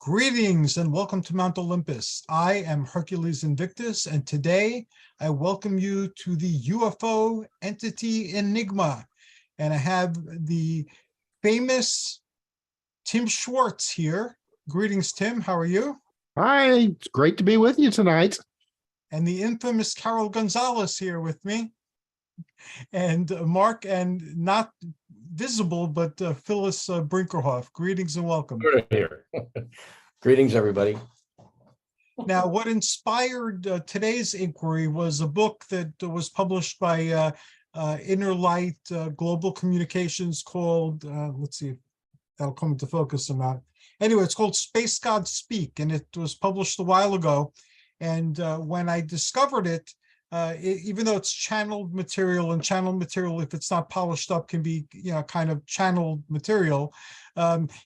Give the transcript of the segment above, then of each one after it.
Greetings and welcome to Mount Olympus. I am Hercules Invictus, and today I welcome you to the UFO entity Enigma. And I have the famous Tim Swartz here. Greetings, Tim. How are you? Hi, it's great to be with you tonight. And the infamous Carole Gonzales here with me. And Marc, and not visible, but Phyllis Brinkerhoff. Greetings and welcome. Here. Greetings, everybody. Now, what inspired today's inquiry was a book that was published by Inner Light Global Communications called, let's see if that'll come into focus or not. Anyway, it's called Space Gods Speak, and it was published a while ago. And when I discovered it, even though it's channeled material, and channeled material, if it's not polished up, can be, kind of channeled material.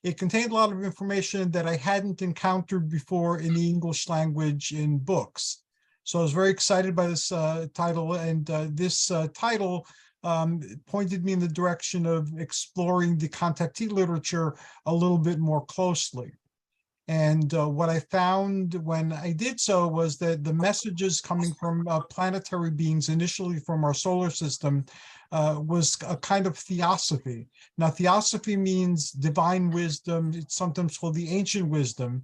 It contained a lot of information that I hadn't encountered before in the English language in books. So I was very excited by this title, and this title pointed me in the direction of exploring the contactee literature a little bit more closely. And what I found when I did so was that the messages coming from planetary beings, initially from our solar system, was a kind of theosophy. Now, theosophy means divine wisdom. It's sometimes called the ancient wisdom.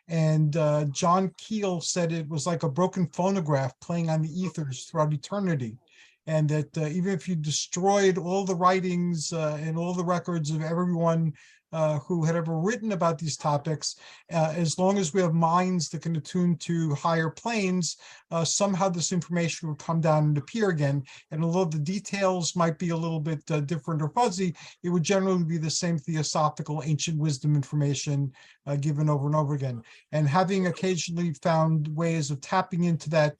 And John Keel said it was like a broken phonograph playing on the ethers throughout eternity. And that even if you destroyed all the writings and all the records of everyone who had ever written about these topics, as long as we have minds that can attune to higher planes, somehow this information would come down and appear again. And although the details might be a little bit different or fuzzy, it would generally be the same theosophical ancient wisdom information given over and over again. And having occasionally found ways of tapping into that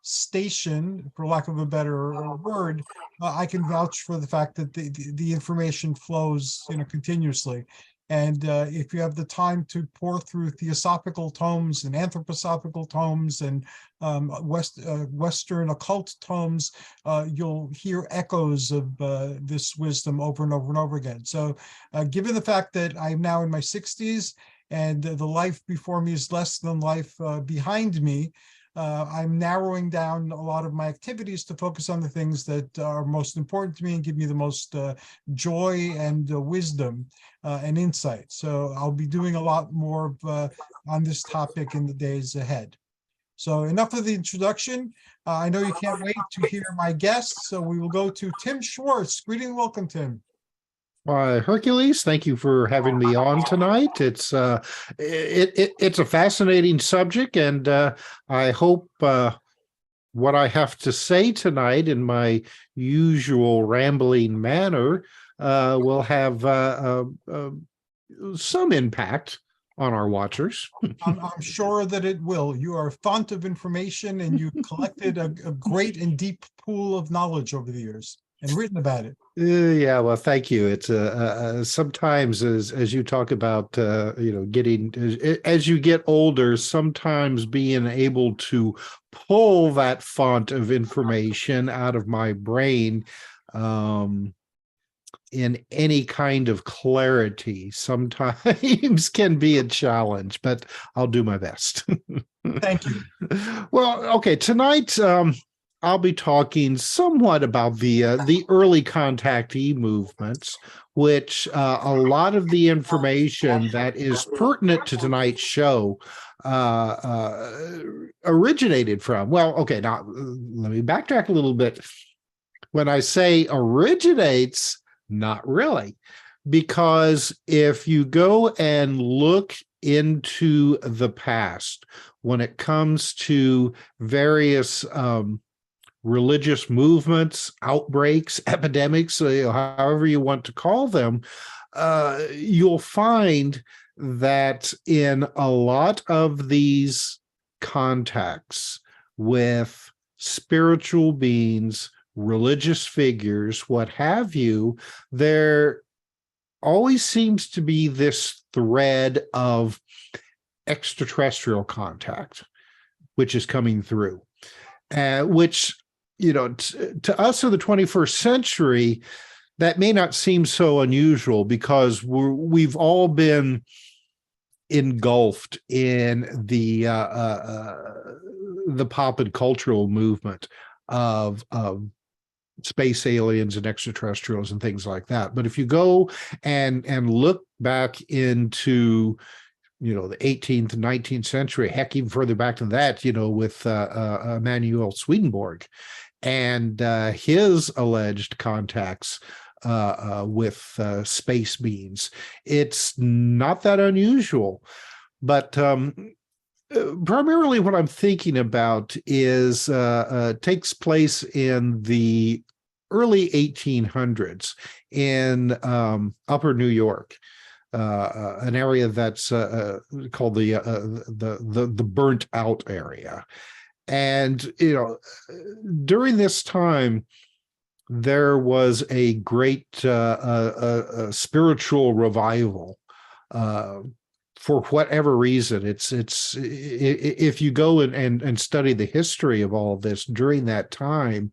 station, for lack of a better word, I can vouch for the fact that the information flows, continuously. And if you have the time to pour through theosophical tomes and anthroposophical tomes and Western occult tomes, you'll hear echoes of this wisdom over and over and over again. So given the fact that I'm now in my 60s and the life before me is less than life behind me, I'm narrowing down a lot of my activities to focus on the things that are most important to me and give me the most joy and wisdom and insight. So I'll be doing a lot more on this topic in the days ahead. So enough of the introduction. I know you can't wait to hear my guests, so we will go to Tim Swartz. Greeting and welcome, Tim. Hercules, thank you for having me on tonight. It's it's a fascinating subject, and I hope what I have to say tonight in my usual rambling manner will have some impact on our watchers. I'm sure that it will. You are a font of information, and you collected a great and deep pool of knowledge over the years and written about it. Yeah, well, thank you. It's sometimes as you talk about, getting, as you get older, sometimes being able to pull that font of information out of my brain in any kind of clarity sometimes can be a challenge, but I'll do my best. Thank you. Well, okay, tonight, I'll be talking somewhat about the early contactee movements, which a lot of the information that is pertinent to tonight's show originated from. Well, okay, now let me backtrack a little bit. When I say originates, not really, because if you go and look into the past, when it comes to various religious movements, outbreaks, epidemics, however you want to call them, you'll find that in a lot of these contacts with spiritual beings, religious figures, what have you, there always seems to be this thread of extraterrestrial contact, which is coming through, which, to us of the 21st century, that may not seem so unusual because we've all been engulfed in the pop and cultural movement of space aliens and extraterrestrials and things like that. But if you go and look back into, the 18th and 19th century, heck, even further back than that, with Emanuel Swedenborg and his alleged contacts with space beings, it's not that unusual. But primarily what I'm thinking about is takes place in the early 1800s in Upper New York, an area that's called the burnt out area. And during this time, there was a great spiritual revival. For whatever reason, it's if you go and study the history of all of this during that time,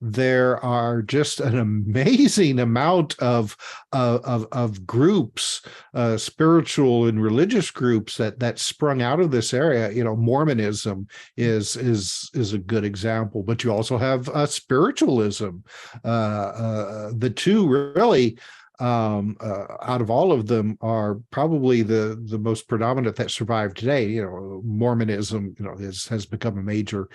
there are just an amazing amount of groups, spiritual and religious groups that sprung out of this area. Mormonism is a good example, but you also have spiritualism. The two really, out of all of them, are probably the most predominant that survive today. Mormonism, has become a major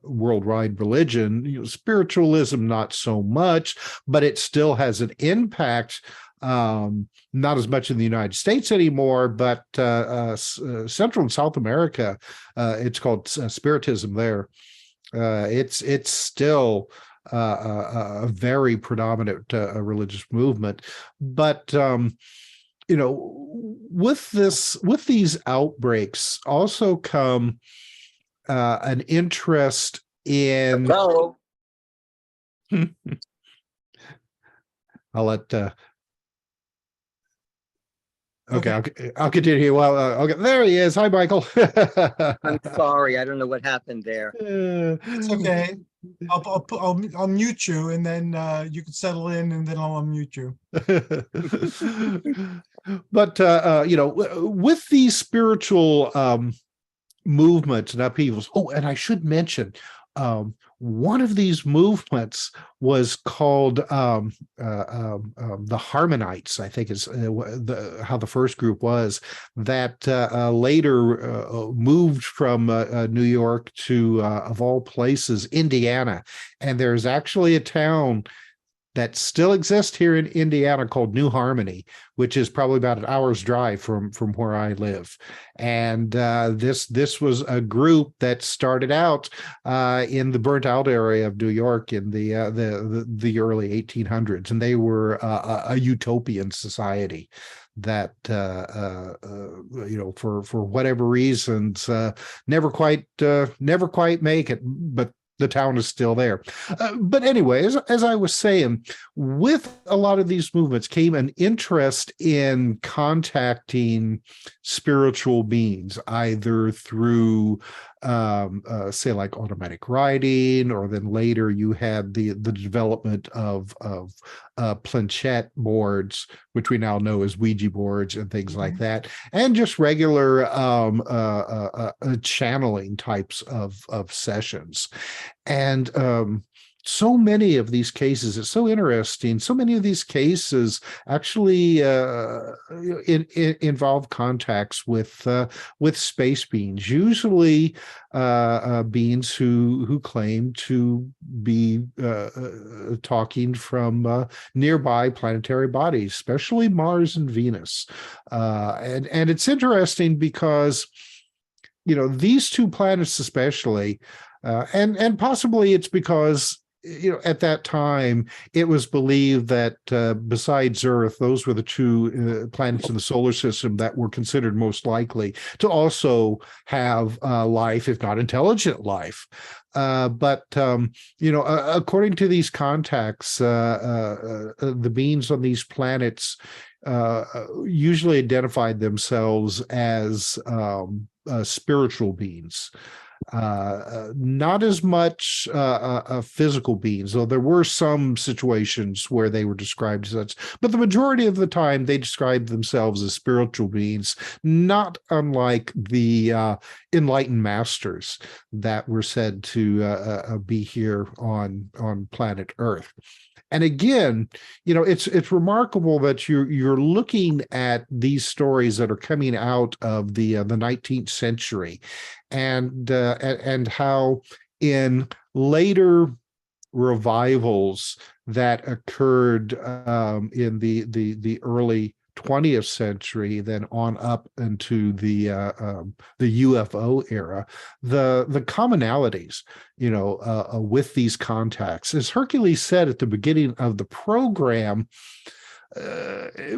worldwide religion. Spiritualism, not so much, but it still has an impact. Not as much in the United States anymore, but Central and South America, it's called Spiritism there. It's still a very predominant religious movement. But with these outbreaks also come an interest in. Hello. I'll let. Okay, I'll continue. Well, okay, there he is. Hi, Michael. I'm sorry, I don't know what happened there. It's okay. I'll mute you, and then you can settle in, and then I'll unmute you. But with these spiritual movements and upheavals. Oh, and I should mention, one of these movements was called the Harmonites, I think is how the first group was, that later moved from New York to, of all places, Indiana. And there's actually a town that still exists here in Indiana called New Harmony, which is probably about an hour's drive from where I live. And this was a group that started out in the burnt out area of New York in the early 1800s, and they were a utopian society that for whatever reasons never quite make it, but the town is still there. But anyway, as I was saying, with a lot of these movements came an interest in contacting spiritual beings, either through, say, like automatic writing, or then later you had the development of planchette boards, which we now know as Ouija boards and things like that, and just regular channeling types of sessions. And so many of these cases, it's so interesting. So many of these cases actually involve contacts with space beings, usually beings who claim to be talking from nearby planetary bodies, especially Mars and Venus. And it's interesting because these two planets especially, and possibly it's because at that time, it was believed that besides Earth, those were the two planets in the solar system that were considered most likely to also have life, if not intelligent life. But according to these contacts, the beings on these planets usually identified themselves as spiritual beings. Not as much physical beings, though there were some situations where they were described as such, but the majority of the time they described themselves as spiritual beings, not unlike the enlightened masters that were said to be here on planet Earth. And again, it's remarkable that you're looking at these stories that are coming out of the 19th century, and how in later revivals that occurred in the early 20th century, then on up into the UFO era, the commonalities, with these contacts, as Hercules said at the beginning of the program,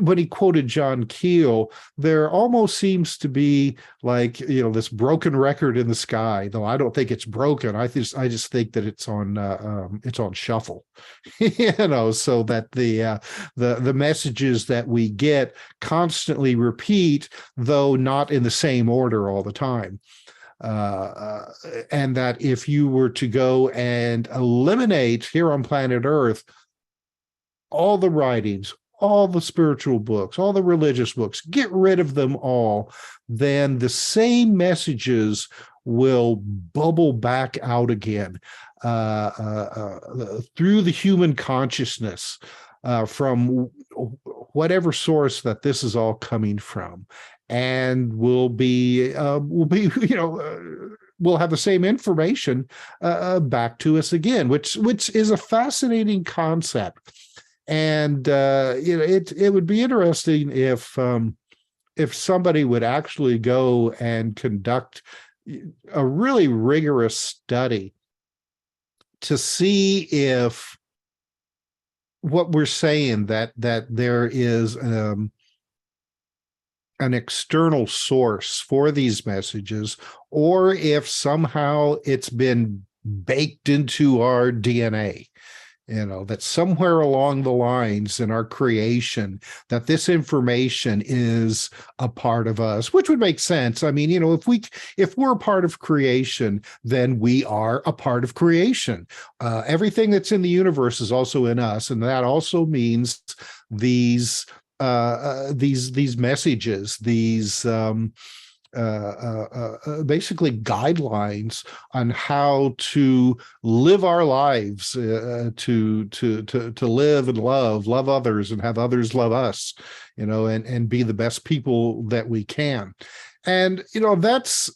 when he quoted John Keel, there almost seems to be like, this broken record in the sky, though I don't think it's broken. I just think that it's on shuffle, so that the messages that we get constantly repeat, though not in the same order all the time. And that if you were to go and eliminate here on planet Earth all the writings, all the spiritual books, all the religious books, get rid of them all, then the same messages will bubble back out again through the human consciousness from whatever source that this is all coming from, and we'll have the same information back to us again, which is a fascinating concept. And it would be interesting if somebody would actually go and conduct a really rigorous study to see if what we're saying, that there is an external source for these messages, or if somehow it's been baked into our DNA. That somewhere along the lines in our creation, that this information is a part of us, which would make sense. I mean, if we're a part of creation, then we are a part of creation. Everything that's in the universe is also in us, and that also means these messages, these basically guidelines on how to live our lives, to live and love others and have others love us, and be the best people that we can. And that's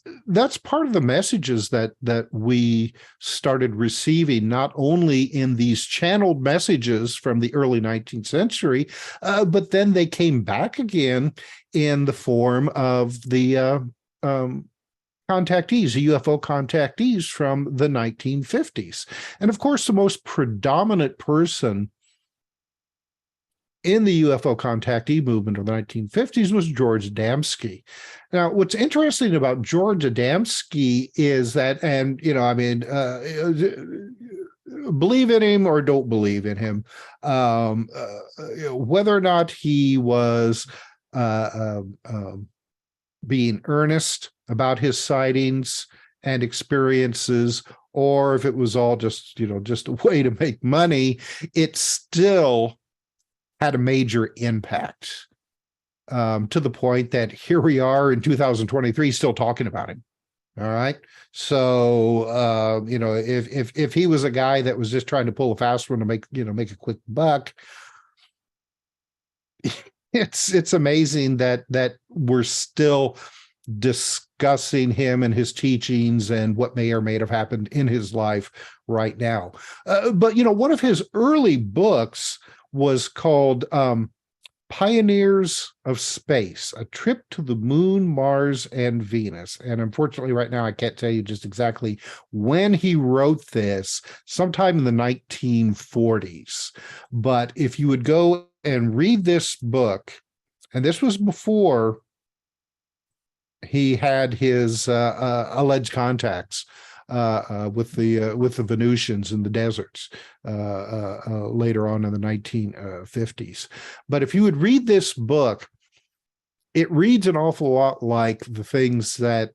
part of the messages that we started receiving, not only in these channeled messages from the early 19th century, but then they came back again in the form of the contactees, the UFO contactees from the 1950s. And of course, the most predominant person in the UFO contactee movement of the 1950s was George Adamski. Now, what's interesting about George Adamski is that, and believe in him or don't believe in him, whether or not he was being earnest about his sightings and experiences, or if it was all just a way to make money, it still had a major impact, to the point that here we are in 2023 still talking about him. All right. So, if he was a guy that was just trying to pull a fast one to make a quick buck, it's amazing that we're still discussing him and his teachings and what may or may have happened in his life right now. But one of his early books was called Pioneers of Space, A Trip to the Moon, Mars, and Venus. And unfortunately, right now, I can't tell you just exactly when he wrote this, sometime in the 1940s. But if you would go and read this book, and this was before he had his alleged contacts with the Venusians in the deserts later on in the 1950s. But if you would read this book, it reads an awful lot like the things that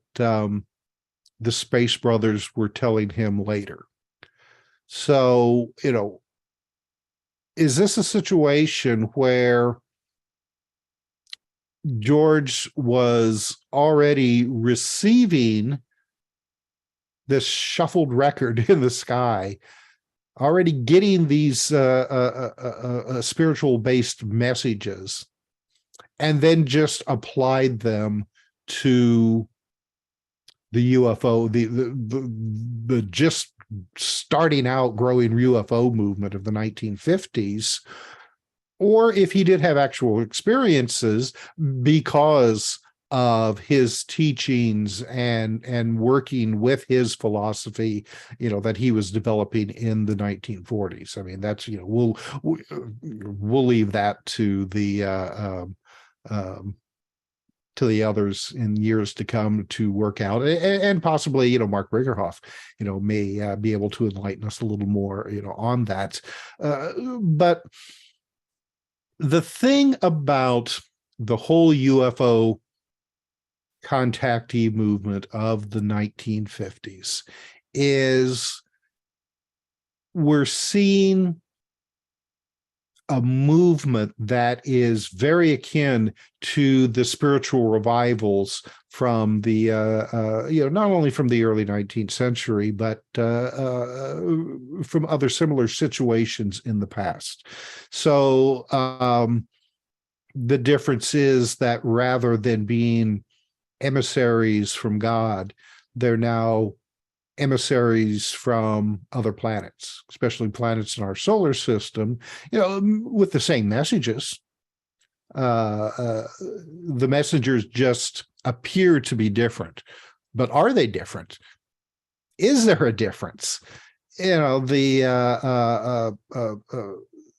the Space Brothers were telling him later. So, is this a situation where George was already receiving this shuffled record in the sky, already getting these spiritual-based messages, and then just applied them to the UFO, the just starting out growing UFO movement of the 1950s, or if he did have actual experiences because of his teachings and working with his philosophy, that he was developing in the 1940s. I mean, that's, we'll leave that to the others in years to come to work out, and possibly, Marc Brinkerhoff, may be able to enlighten us a little more, on that. But the thing about the whole UFO contactee movement of the 1950s is we're seeing a movement that is very akin to the spiritual revivals from the not only from the early 19th century, but from other similar situations in the past. So the difference is that rather than being emissaries from God, they're now emissaries from other planets, especially planets in our solar system, with the same messages. The messengers just appear to be different, but are they different? Is there a difference? The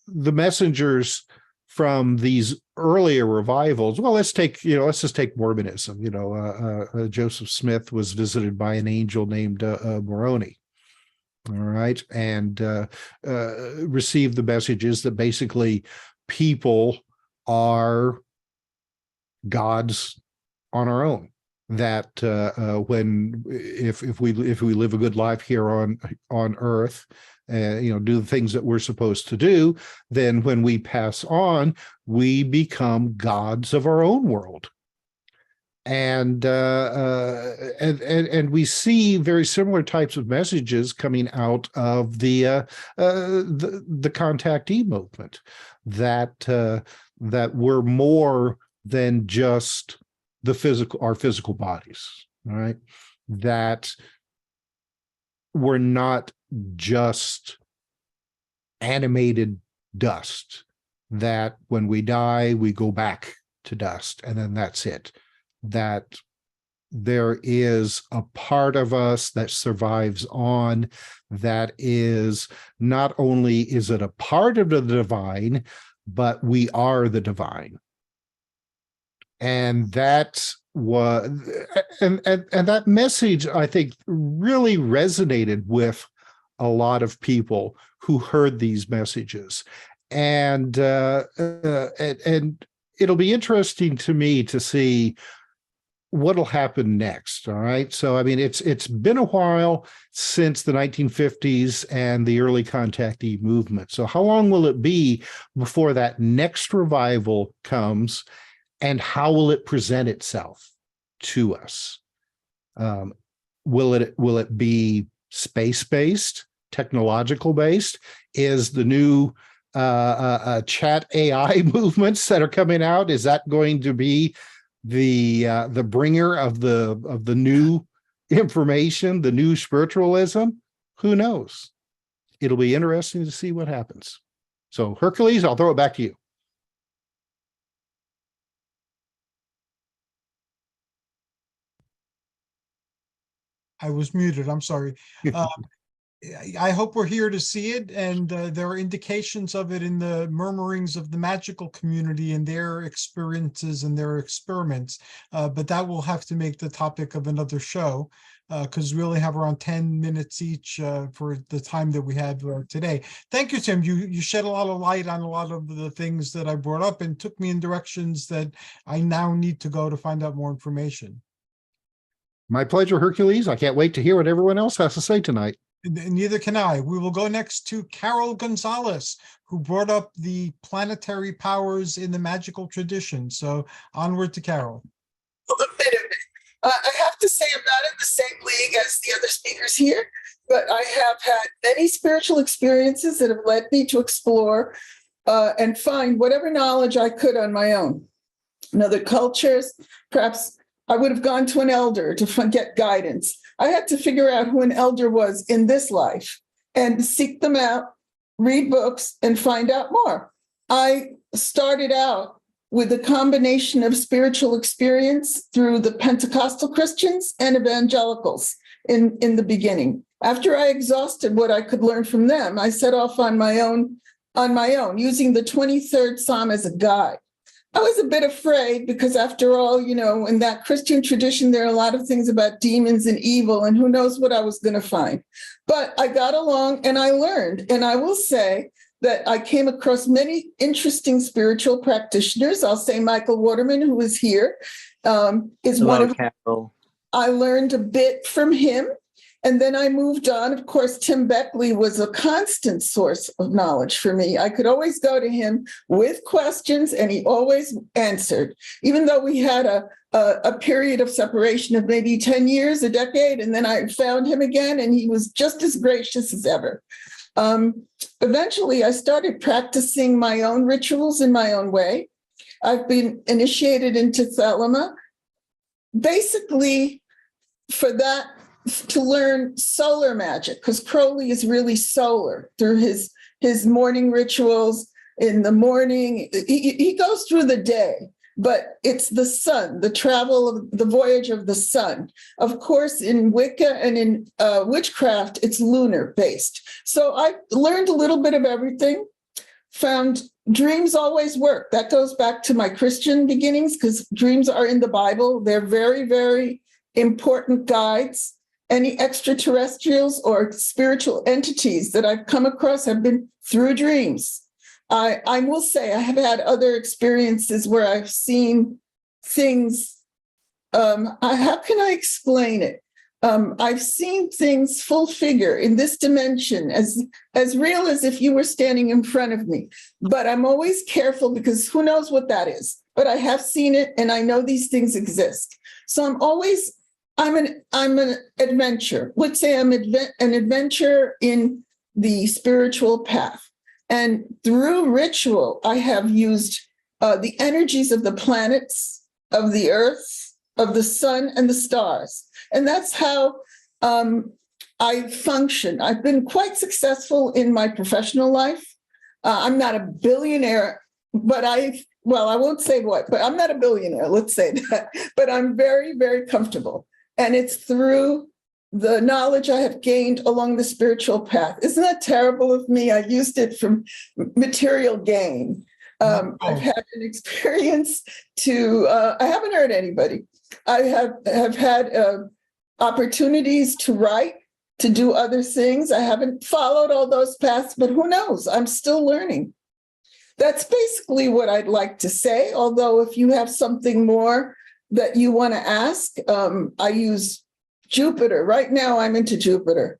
messengers from these earlier revivals. Well, let's just take Mormonism. Joseph Smith was visited by an angel named Moroni. All right, and received the messages that basically people are gods on our own. That if we live a good life here on Earth, do the things that we're supposed to do, then when we pass on, we become gods of our own world. And we see very similar types of messages coming out of the contactee movement, that we're more than just our physical bodies, all right? That we're not just animated dust, that when we die, we go back to dust, and then that's it. That there is a part of us that survives on, that is not only is it a part of the divine, but we are the divine. And that's what, and that message, I think, really resonated with a lot of people who heard these messages. And it'll be interesting to me to see what'll happen next. All right. So, I mean, it's been a while since the 1950s and the early contactee movement. So how long will it be before that next revival comes, and how will it present itself to us? Will it be space-based, technological-based? Is the new chat AI movements that are coming out, is that going to be the bringer of the new information, the new spiritualism? Who knows? It'll be interesting to see what happens. So Hercules, I'll throw it back to you. I was muted. I'm sorry. I hope we're here to see it, and there are indications of it in the murmurings of the magical community and their experiences and their experiments. But that will have to make the topic of another show, because we only have around 10 minutes each for the time that we had today. Thank you, Tim. You shed a lot of light on a lot of the things that I brought up and took me in directions that I now need to go to find out more information. My pleasure, Hercules. I can't wait to hear what everyone else has to say tonight. Neither can I. We will go next to Carole Gonzales, who brought up the planetary powers in the magical tradition. So onward to Carole. Wait a minute. I have to say I'm not in the same league as the other speakers here, but I have had many spiritual experiences that have led me to explore and find whatever knowledge I could on my own. In other cultures, perhaps I would have gone to an elder to get guidance. I had to figure out who an elder was in this life and seek them out, read books, and find out more. I started out with a combination of spiritual experience through the Pentecostal Christians and evangelicals in the beginning. After I exhausted what I could learn from them, I set off on my own, using the 23rd Psalm as a guide. I was a bit afraid because, after all, in that Christian tradition, there are a lot of things about demons and evil, and who knows what I was going to find. But I got along and I learned. And I will say that I came across many interesting spiritual practitioners. I'll say Michael Waterman, who is here, is Hello, one of. Carole. I learned a bit from him. And then I moved on. Of course, Tim Beckley was a constant source of knowledge for me. I could always go to him with questions, and he always answered, even though we had a period of separation of maybe 10 years, a decade, and then I found him again, and he was just as gracious as ever. Eventually, I started practicing my own rituals in my own way. I've been initiated into Thelema, basically for that, to learn solar magic, because Crowley is really solar through his morning rituals. In the morning, he goes through the day, but it's the sun, the travel of the voyage of the sun. Of course, in Wicca and in witchcraft, it's lunar based. So I learned a little bit of everything, found dreams always work. That goes back to my Christian beginnings, because dreams are in the Bible. They're very, very important guides. Any extraterrestrials or spiritual entities that I've come across have been through dreams. I will say I have had other experiences where I've seen things. How can I explain it? I've seen things full figure in this dimension, as real as if you were standing in front of me. But I'm always careful, because who knows what that is. But I have seen it, and I know these things exist. So I'm an adventurer. Let's say I'm an adventurer in the spiritual path. And through ritual, I have used the energies of the planets, of the earth, of the sun, and the stars. And that's how I function. I've been quite successful in my professional life. I'm not a billionaire, but I won't say what, but I'm not a billionaire, let's say that. But I'm very, very comfortable. And it's through the knowledge I have gained along the spiritual path. Isn't that terrible of me? I used it for material gain. I've had an experience I haven't hurt anybody. I have had opportunities to write, to do other things. I haven't followed all those paths, but who knows? I'm still learning. That's basically what I'd like to say. Although if you have something more that you want to ask, I use Jupiter. Right now, I'm into Jupiter.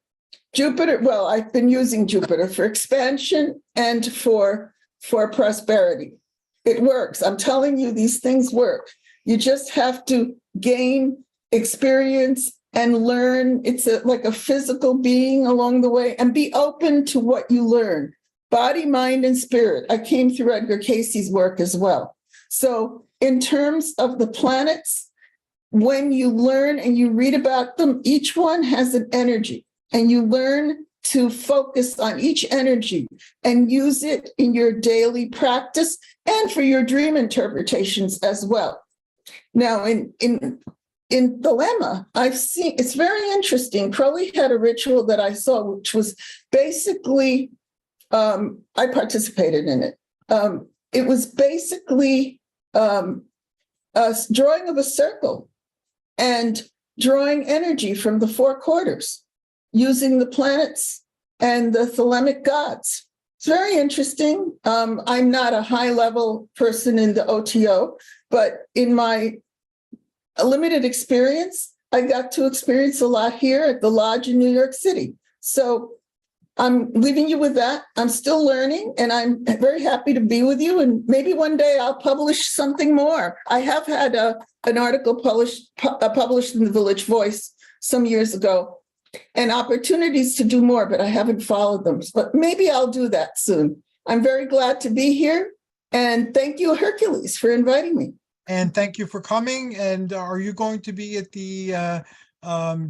Well, I've been using Jupiter for expansion and for prosperity. It works. I'm telling you, these things work. You just have to gain experience and learn. It's like a physical being along the way, and be open to what you learn. Body, mind, and spirit. I came through Edgar Cayce's work as well. So in terms of the planets, when you learn and you read about them, each one has an energy, and you learn to focus on each energy and use it in your daily practice and for your dream interpretations as well. Now, in Dilemma, I've seen, it's very interesting. Crowley had a ritual that I saw, which was basically, I participated in it. It was basically a drawing of a circle and drawing energy from the four quarters using the planets and the thelemic gods. It's very interesting. I'm not a high-level person in the OTO, but in my limited experience, I got to experience a lot here at the lodge in New York City. So I'm leaving you with that. I'm still learning, and I'm very happy to be with you. And maybe one day I'll publish something more. I have had an article published in the Village Voice some years ago, and opportunities to do more, but I haven't followed them. But maybe I'll do that soon. I'm very glad to be here. And thank you, Hercules, for inviting me. And thank you for coming. And are you going to be at the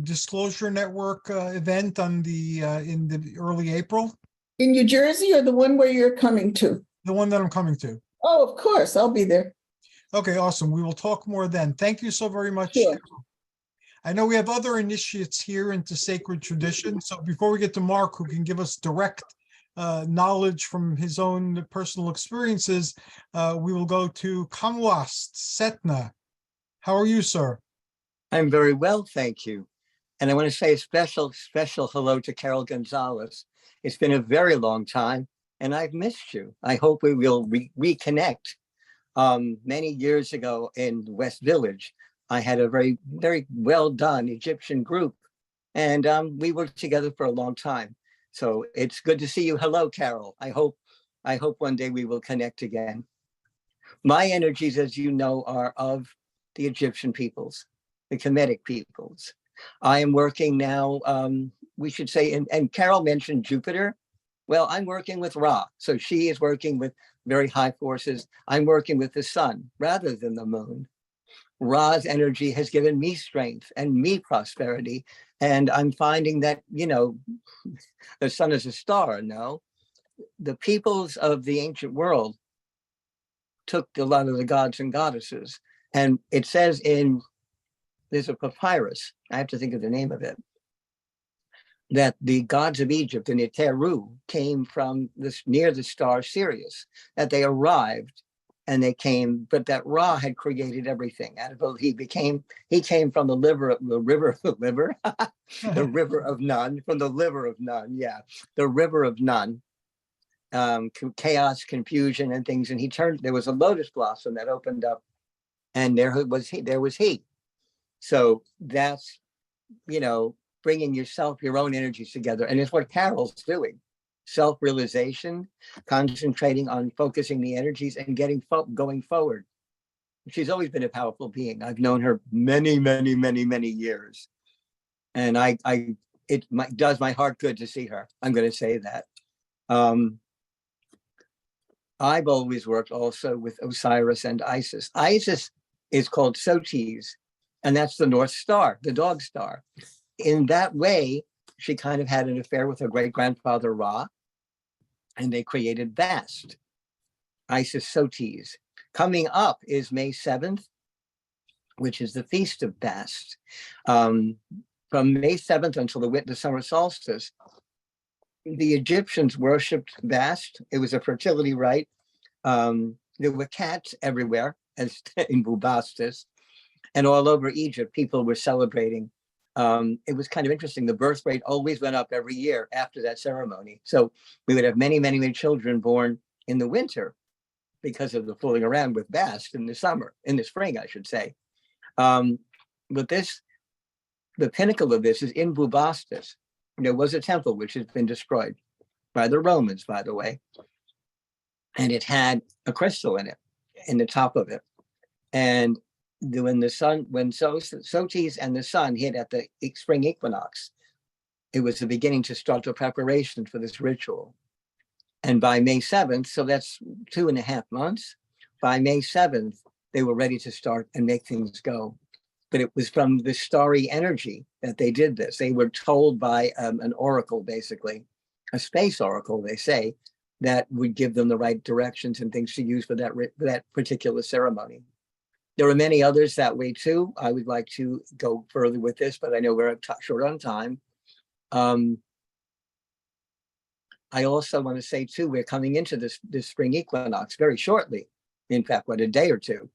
Disclosure Network event on in the early April? In New Jersey, or the one where you're coming to? The one that I'm coming to. Oh, of course, I'll be there. Okay, awesome. We will talk more then. Thank you so very much. Sure. I know we have other initiates here into sacred tradition. So before we get to Marc, who can give us direct knowledge from his own personal experiences, we will go to Kamwast Setna. How are you, sir? I'm very well, thank you. And I want to say a special hello to Carole Gonzales. It's been a very long time, and I've missed you. I hope we will reconnect. Many years ago in West Village, I had a very, very well done Egyptian group, and we worked together for a long time. So it's good to see you. Hello, Carole. I hope one day we will connect again. My energies, as you know, are of the Egyptian peoples, the Kemetic peoples. I am working now, we should say, and Carole mentioned Jupiter. Well, I'm working with Ra. So she is working with very high forces. I'm working with the sun rather than the moon. Ra's energy has given me strength and me prosperity. And I'm finding that, you know, the sun is a star, no? The peoples of the ancient world took a lot of the gods and goddesses. And it says there's a papyrus, I have to think of the name of it, that the gods of Egypt, the Neteru, came from near the star Sirius, that they arrived and they came, but that Ra had created everything. He came from the river of Nun, from the liver of Nun, yeah, the river of Nun, chaos, confusion, and things. And there was a lotus blossom that opened up, and there was he. So that's, you know, bringing your own energies together. And it's what Carole's doing. Self-realization, concentrating on focusing the energies and going forward. She's always been a powerful being. I've known her many, many, many, many years. And it does my heart good to see her. I'm going to say that. I've always worked also with Osiris and Isis. Isis is called Sotis, and that's the North Star, the dog star. In that way, she kind of had an affair with her great-grandfather Ra, and they created Bast, Isis Sotis. Coming up is May 7th, which is the Feast of Bast. From May 7th until the summer solstice, the Egyptians worshipped Bast. It was a fertility rite. There were cats everywhere, as in Bubastis, and all over Egypt, people were celebrating. It was kind of interesting. The birth rate always went up every year after that ceremony. So we would have many, many, many children born in the winter because of the fooling around with Bast in the spring, I should say. But the pinnacle of this is in Bubastis. There was a temple which has been destroyed by the Romans, by the way. And it had a crystal in it, in the top of it. And when Sotis and the sun hit at the spring equinox, it was the beginning to start the preparation for this ritual. And by May 7th, so that's 2.5 months, by May 7th, they were ready to start and make things go. But it was from the starry energy that they did this. They were told by an oracle, basically, a space oracle, they say, that would give them the right directions and things to use for that particular ceremony. There are many others that way too. I would like to go further with this, but I know we're short on time. I also want to say too, we're coming into this spring equinox very shortly. In fact, a day or two.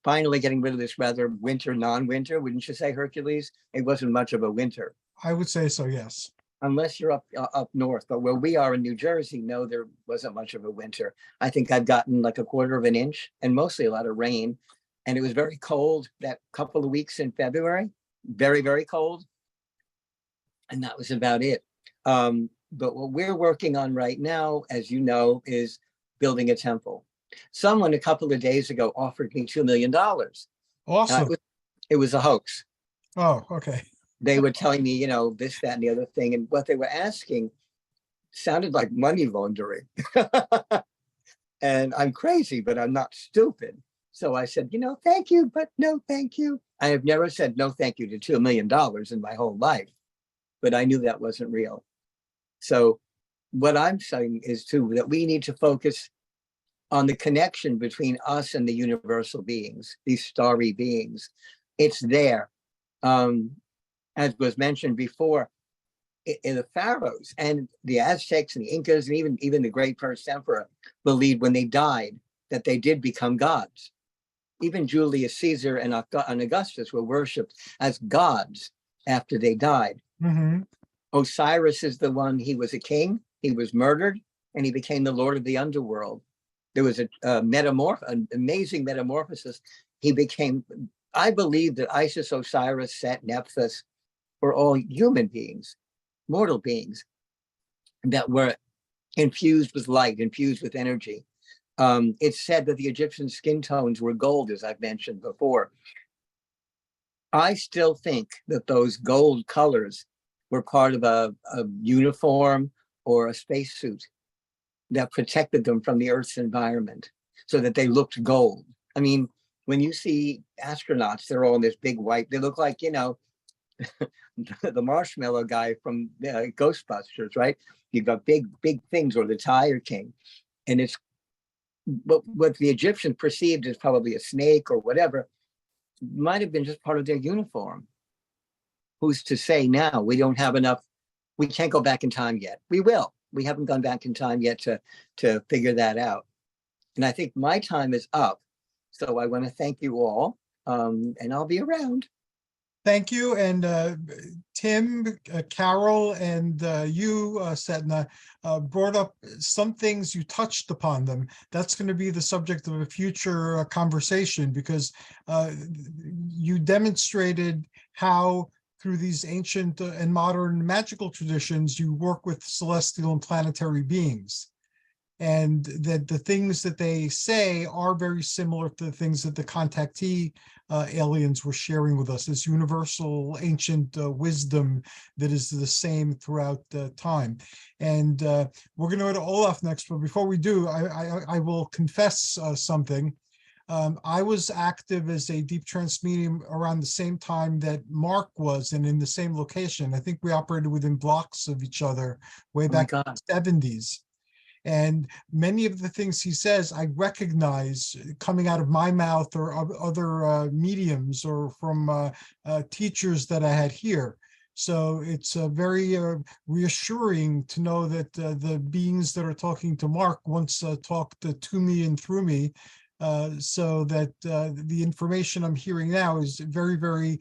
Finally getting rid of this rather winter, non-winter, wouldn't you say, Hercules? It wasn't much of a winter. I would say so, yes. Unless you're up north, but where we are in New Jersey, no, there wasn't much of a winter. I think I've gotten like 1/4 of an inch and mostly a lot of rain. And it was very cold that couple of weeks in February. very, very cold. And that was about it. But what we're working on right now, as you know, is building a temple. Someone a couple of days ago offered me $2 million. Awesome. It was a hoax. Oh, okay. They were telling me, you know, this, that, and the other thing. And what they were asking sounded like money laundering. And I'm crazy, but I'm not stupid. So I said, you know, thank you, but no, thank you. I have never said no, thank you to $2 million in my whole life, but I knew that wasn't real. So what I'm saying is too, that we need to focus on the connection between us and the universal beings, these starry beings. It's there. As was mentioned before, in the pharaohs and the Aztecs and the Incas and even the great first emperor believed when they died that they did become gods. Even Julius Caesar and Augustus were worshipped as gods after they died. Mm-hmm. Osiris is the one, he was a king, he was murdered, and he became the lord of the underworld. There was an amazing metamorphosis. He became, I believe that Isis, Osiris, Set, Nephthys were all human beings, mortal beings that were infused with light, infused with energy. It's said that the Egyptian skin tones were gold, as I've mentioned before. I still think that those gold colors were part of a uniform or a spacesuit that protected them from the Earth's environment so that they looked gold. I mean, when you see astronauts, they're all in this big white, they look like, you know, the marshmallow guy from Ghostbusters, right? You've got big things, or the Tire King. And it's what the Egyptians perceived as probably a snake or whatever, might have been just part of their uniform. Who's to say now? We don't have enough, we can't go back in time yet. We will. We haven't gone back in time yet to figure that out. And I think my time is up. So I want to thank you all, and I'll be around. Thank you. And Tim, Carole, and you, Setna, brought up some things, you touched upon them. That's going to be the subject of a future conversation, because you demonstrated how through these ancient and modern magical traditions, you work with celestial and planetary beings. And that the things that they say are very similar to the things that the contactee aliens were sharing with us, this universal ancient wisdom that is the same throughout time. And we're going to go to Olav next, but before we do, I will confess something. I was active as a deep trance medium around the same time that Marc was, and in the same location. I think we operated within blocks of each other way back in the 70s. And many of the things he says, I recognize coming out of my mouth or other mediums or from teachers that I had here. So it's very reassuring to know that the beings that are talking to Marc once talked to me and through me, so that the information I'm hearing now is very, very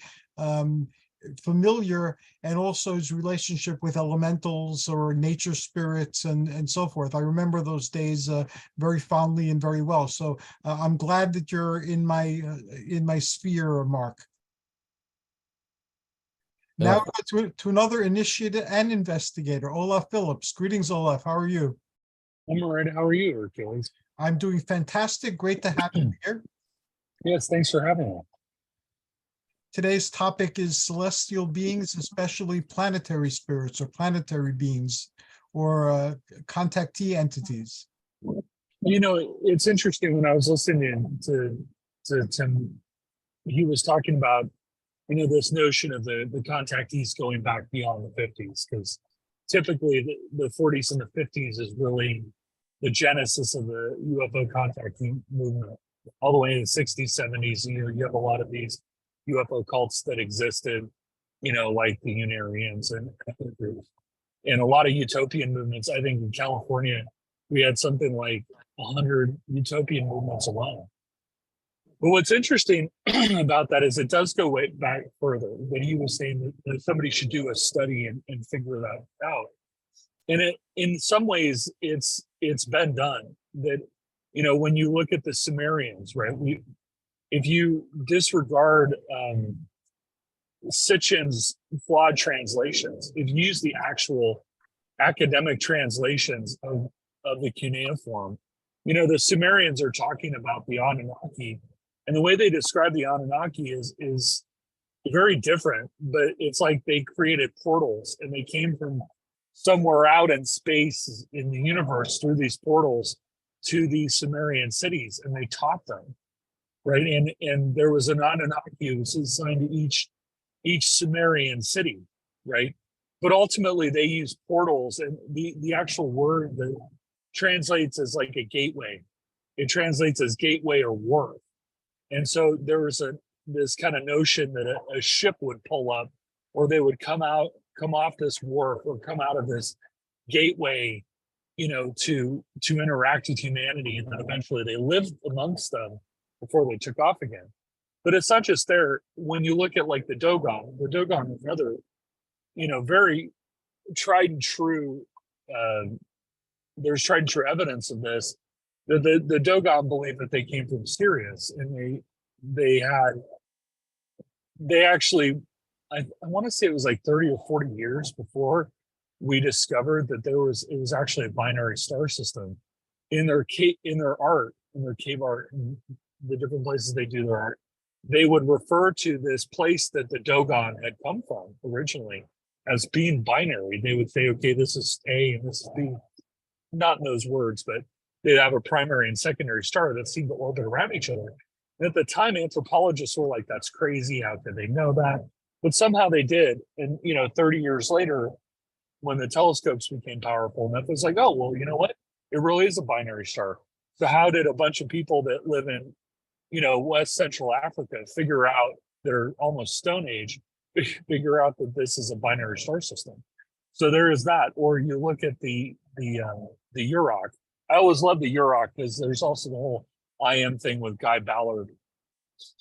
familiar, and also his relationship with elementals or nature spirits and so forth. I remember those days very fondly and very well. So I'm glad that you're in my sphere, Marc. Now we go to another initiator and investigator, Olav Phillips. Greetings, Olav. How are you? I'm all right. How are you, Hercules? I'm doing fantastic. Great to have you here. Yes, thanks for having me. Today's topic is celestial beings, especially planetary spirits or planetary beings or contactee entities. You know, it's interesting, when I was listening to Tim, he was talking about, you know, this notion of the contactees going back beyond the 50s, because typically the 40s and the 50s is really the genesis of the UFO contactee movement. All the way in the 60s, 70s, you have a lot of these UFO cults that existed, you know, like the Unarians and a lot of utopian movements. I think in California, we had something like 100 utopian movements alone. But what's interesting about that is it does go way back further. That he was saying that somebody should do a study and figure that out. And it, in some ways, it's been done. That, you know, when you look at the Sumerians, right? If you disregard Sitchin's flawed translations. If you use the actual academic translations of the cuneiform, the Sumerians are talking about the Anunnaki, and the way they describe the Anunnaki is very different, but it's like they created portals and they came from somewhere out in space in the universe through these portals to these Sumerian cities, and they taught them, right? And there was an Anunnaki who was assigned to each Sumerian city, right? But ultimately they use portals, and the actual word that translates as like a gateway. It translates as gateway or wharf. And so there was this kind of notion that a ship would pull up, or they would come off this wharf or come out of this gateway, to interact with humanity, and then eventually they lived amongst them before they took off again. But it's not just there. When you look at like the Dogon is another, very tried and true. There's tried and true evidence of this. The Dogon believed that they came from Sirius, and they actually, I want to say it was like 30 or 40 years before we discovered that it was actually a binary star system in their cave art, and the different places they do their art. They would refer to this place that the Dogon had come from originally as being binary. They would say, okay, this is A and this is B. Not in those words, but they'd have a primary and secondary star that seemed to orbit around each other. And at the time, anthropologists were like, that's crazy. How could they know that? But somehow they did. And, 30 years later, when the telescopes became powerful, and that was like, oh, well, you know what? It really is a binary star. So how did a bunch of people that live in, West Central Africa figure out, they're almost Stone Age, figure out that this is a binary star system? So there is that. Or you look at the Yurok. I always love the Yurok because there's also the whole I am thing with Guy Ballard,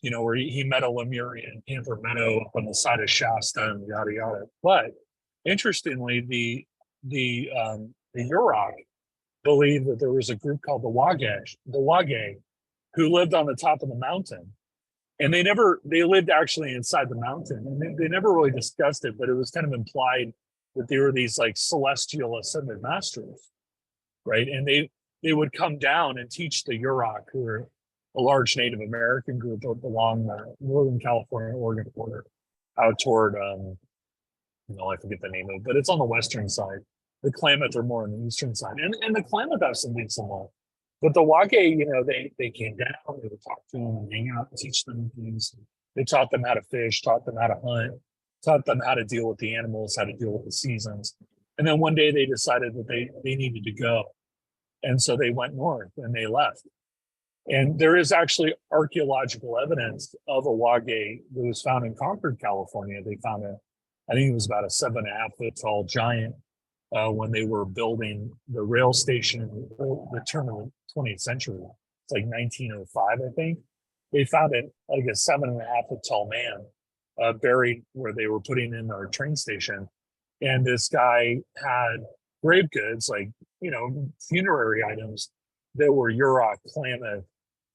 where he met a Lemurian Panther Meadow up on the side of Shasta and yada yada. But interestingly, the Yurok believed that there was a group called the Wage, who lived on the top of the mountain. And they lived actually inside the mountain. And they never really discussed it, but it was kind of implied that they were these like celestial ascended masters, right? And they would come down and teach the Yurok, who are a large Native American group along the Northern California, Oregon border, out toward, I forget the name of it, but it's on the western side. The Klamath are more on the eastern side. And the Klamath have something similar. But the Wage, they came down, they would talk to them and hang out and teach them things. They taught them how to fish, taught them how to hunt, taught them how to deal with the animals, how to deal with the seasons. And then one day they decided that they needed to go. And so they went north and they left. And there is actually archaeological evidence of a Wage that was found in Concord, California. They found I think it was about a 7.5 foot tall giant when they were building the rail station in the turn of the 20th century. It's like 1905, I think. They found it like a 7.5 foot tall man buried where they were putting in our train station. And this guy had grave goods, like, funerary items that were Yurok, Klamath,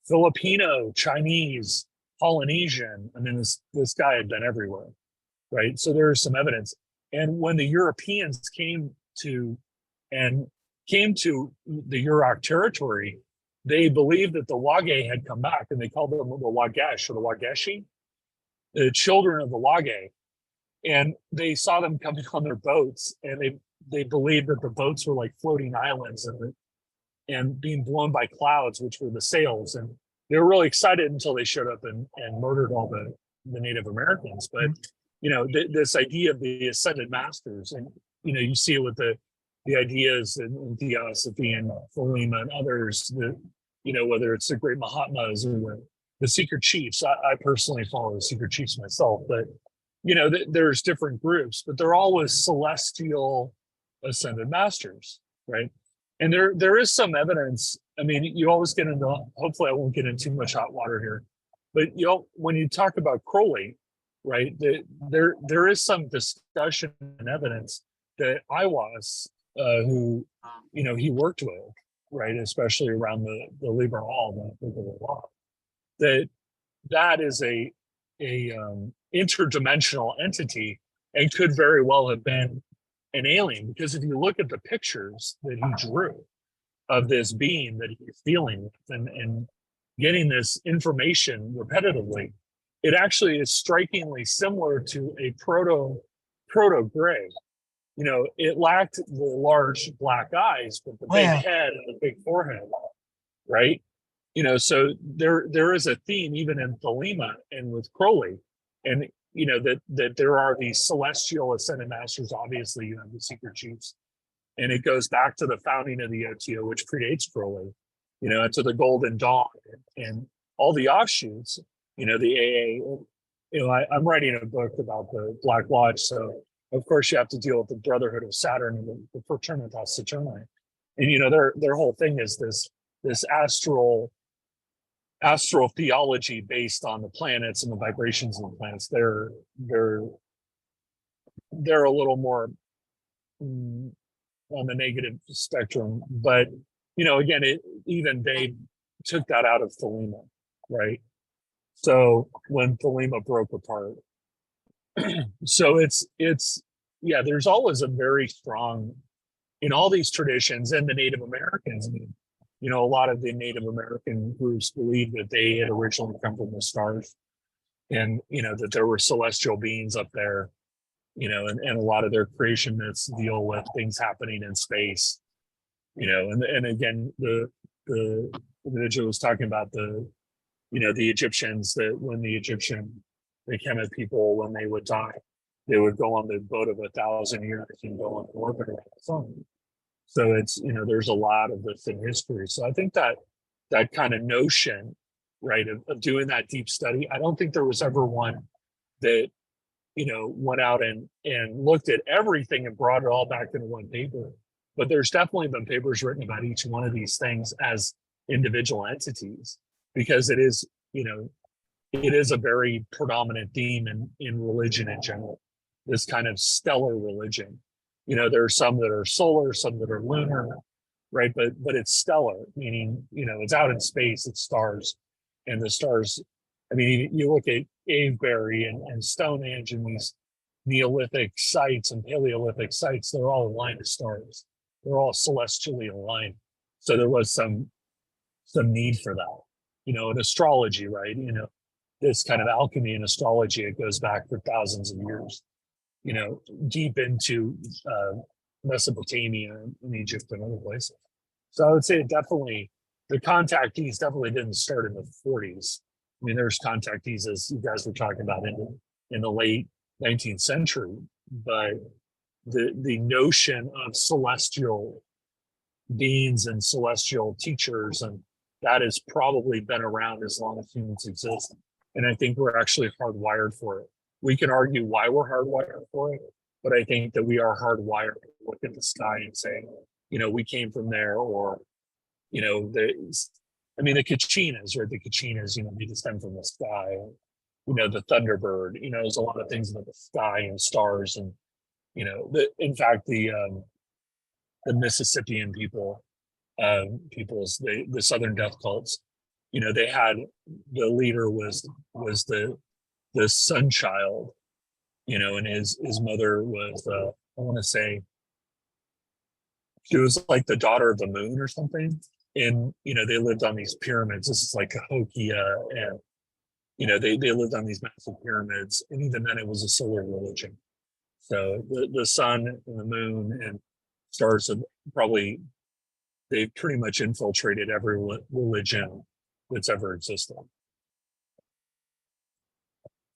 Filipino, Chinese, Polynesian. I mean, this guy had been everywhere, right? So there's some evidence. And when the Europeans came to the Yurok territory, they believed that the Wage had come back, and they called them the Wagesh or the Wageshi, the children of the Wage. And they saw them coming on their boats, and they believed that the boats were like floating islands and being blown by clouds, which were the sails. And they were really excited until they showed up and murdered all the Native Americans. But, this idea of the ascended masters, and, you see it with the ideas in Theosophy and Philima and others, that, whether it's the great Mahatmas or the secret chiefs. I personally follow the secret chiefs myself, but, there's different groups, but they're always celestial ascended masters, right? And there is some evidence. I mean, you always get into, hopefully I won't get into too much hot water here, but when you talk about Crowley, right, there is some discussion and evidence that Iwas, who, he worked with, right, especially around the Liber Hall, the Law, that is interdimensional entity and could very well have been an alien. Because if you look at the pictures that he drew of this being that he's dealing with and getting this information repetitively, it actually is strikingly similar to a proto-gray. You know, it lacked the large black eyes, but the big head and the big forehead, right? You know, so there is a theme even in Thelema and with Crowley, and you know that there are these celestial ascended masters. Obviously, you have the secret chiefs, and it goes back to the founding of the OTO, which predates Crowley. You know, to the Golden Dawn and all the offshoots. You know, the AA. You know, I'm writing a book about the Black Lodge, so of course you have to deal with the Brotherhood of Saturn and the Fraternitas Saturni, and you know their whole thing is this astral theology based on the planets and the vibrations of the planets. They're a little more on the negative spectrum, but you know, again, even they took that out of Thelema, right? So when Thelema broke apart, so it's yeah, there's always a very strong in all these traditions, and the Native Americans. I mean, you know, a lot of the Native American groups believe that they had originally come from the stars, and you know that there were celestial beings up there, you know, and a lot of their creation myths deal with things happening in space, you know, and again the individual was talking about the Egyptians, that when the Khemet people, when they would die, they would go on the boat of 1,000 years and go on orbit around the sun. So it's, you know, there's a lot of this in history. So I think that kind of notion, right, of doing that deep study, I don't think there was ever one that, you know, went out and looked at everything and brought it all back into one paper. But there's definitely been papers written about each one of these things as individual entities, because it is, you know, it is a very predominant theme in religion in general, this kind of stellar religion. You know, there are some that are solar, some that are lunar, right? But it's stellar, meaning, you know, it's out in space, it's stars. And the stars, I mean, you look at Avebury and Stonehenge and these Neolithic sites and Paleolithic sites, they're all aligned to stars. They're all celestially aligned. So there was some need for that. You know, in astrology, right? You know, this kind of alchemy in astrology, it goes back for thousands of years, you know, deep into Mesopotamia and Egypt and other places. So I would say definitely the contactees definitely didn't start in the 40s. I mean, there's contactees, as you guys were talking about, in the late 19th century, but the notion of celestial beings and celestial teachers, and that has probably been around as long as humans exist. And I think we're actually hardwired for it. We can argue why we're hardwired for it, but I think that we are hardwired to look at the sky and say, you know, we came from there, or, you know, the Kachinas, right? The Kachinas, you know, they descend from the sky. You know, the Thunderbird, you know, there's a lot of things about the sky and stars, and, you know, in fact, the Mississippian peoples, the Southern death cults, you know, they had, the leader was the sun child, you know, and his mother was, I want to say, she was like the daughter of the moon or something. And, you know, they lived on these pyramids. This is like Cahokia, and, you know, they lived on these massive pyramids. And even then it was a solar religion. So the sun and the moon and stars have probably, they've pretty much infiltrated every religion that's ever existed.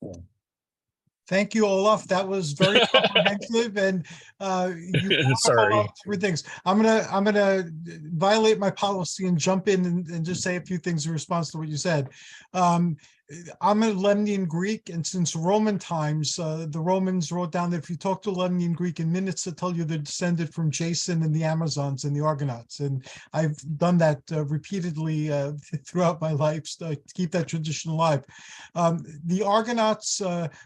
Yeah. Thank you, Olaf. That was very comprehensive, and you Sorry. three things. I'm gonna violate my policy and jump in and just say a few things in response to what you said. I'm a Lemnian Greek, and since Roman times, the Romans wrote down that if you talk to Lemnian Greek in minutes, they'll tell you they're descended from Jason and the Amazons and the Argonauts. And I've done that repeatedly throughout my life to keep that tradition alive. The Argonauts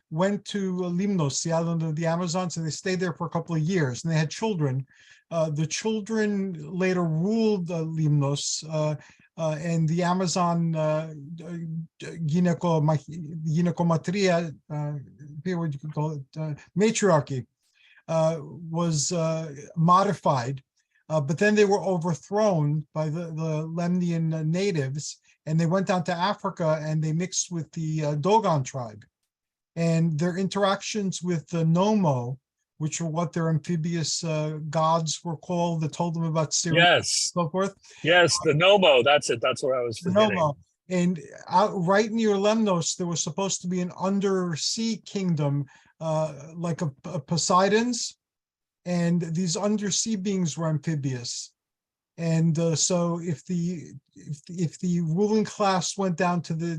went to Limnos, the island of the Amazons, and they stayed there for a couple of years, and they had children. The children later ruled Limnos. and the Amazon gynecomatria, what you could call it, matriarchy, was modified, but then they were overthrown by the Lemnian natives, and they went down to Africa and they mixed with the Dogon tribe. And their interactions with the Nomo, which were what their amphibious gods were called, that told them about Sirius Yes. and so forth. Yes, the Nomo. That's it. That's what I was The forgetting. Nomo. And out right near Lemnos, there was supposed to be an undersea kingdom, like a Poseidon's, and these undersea beings were amphibious. And so if the ruling class went down to the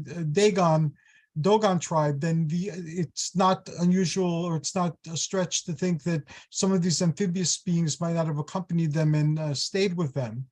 Dogon tribe, then it's not unusual, or it's not a stretch to think that some of these amphibious beings might not have accompanied them and stayed with them.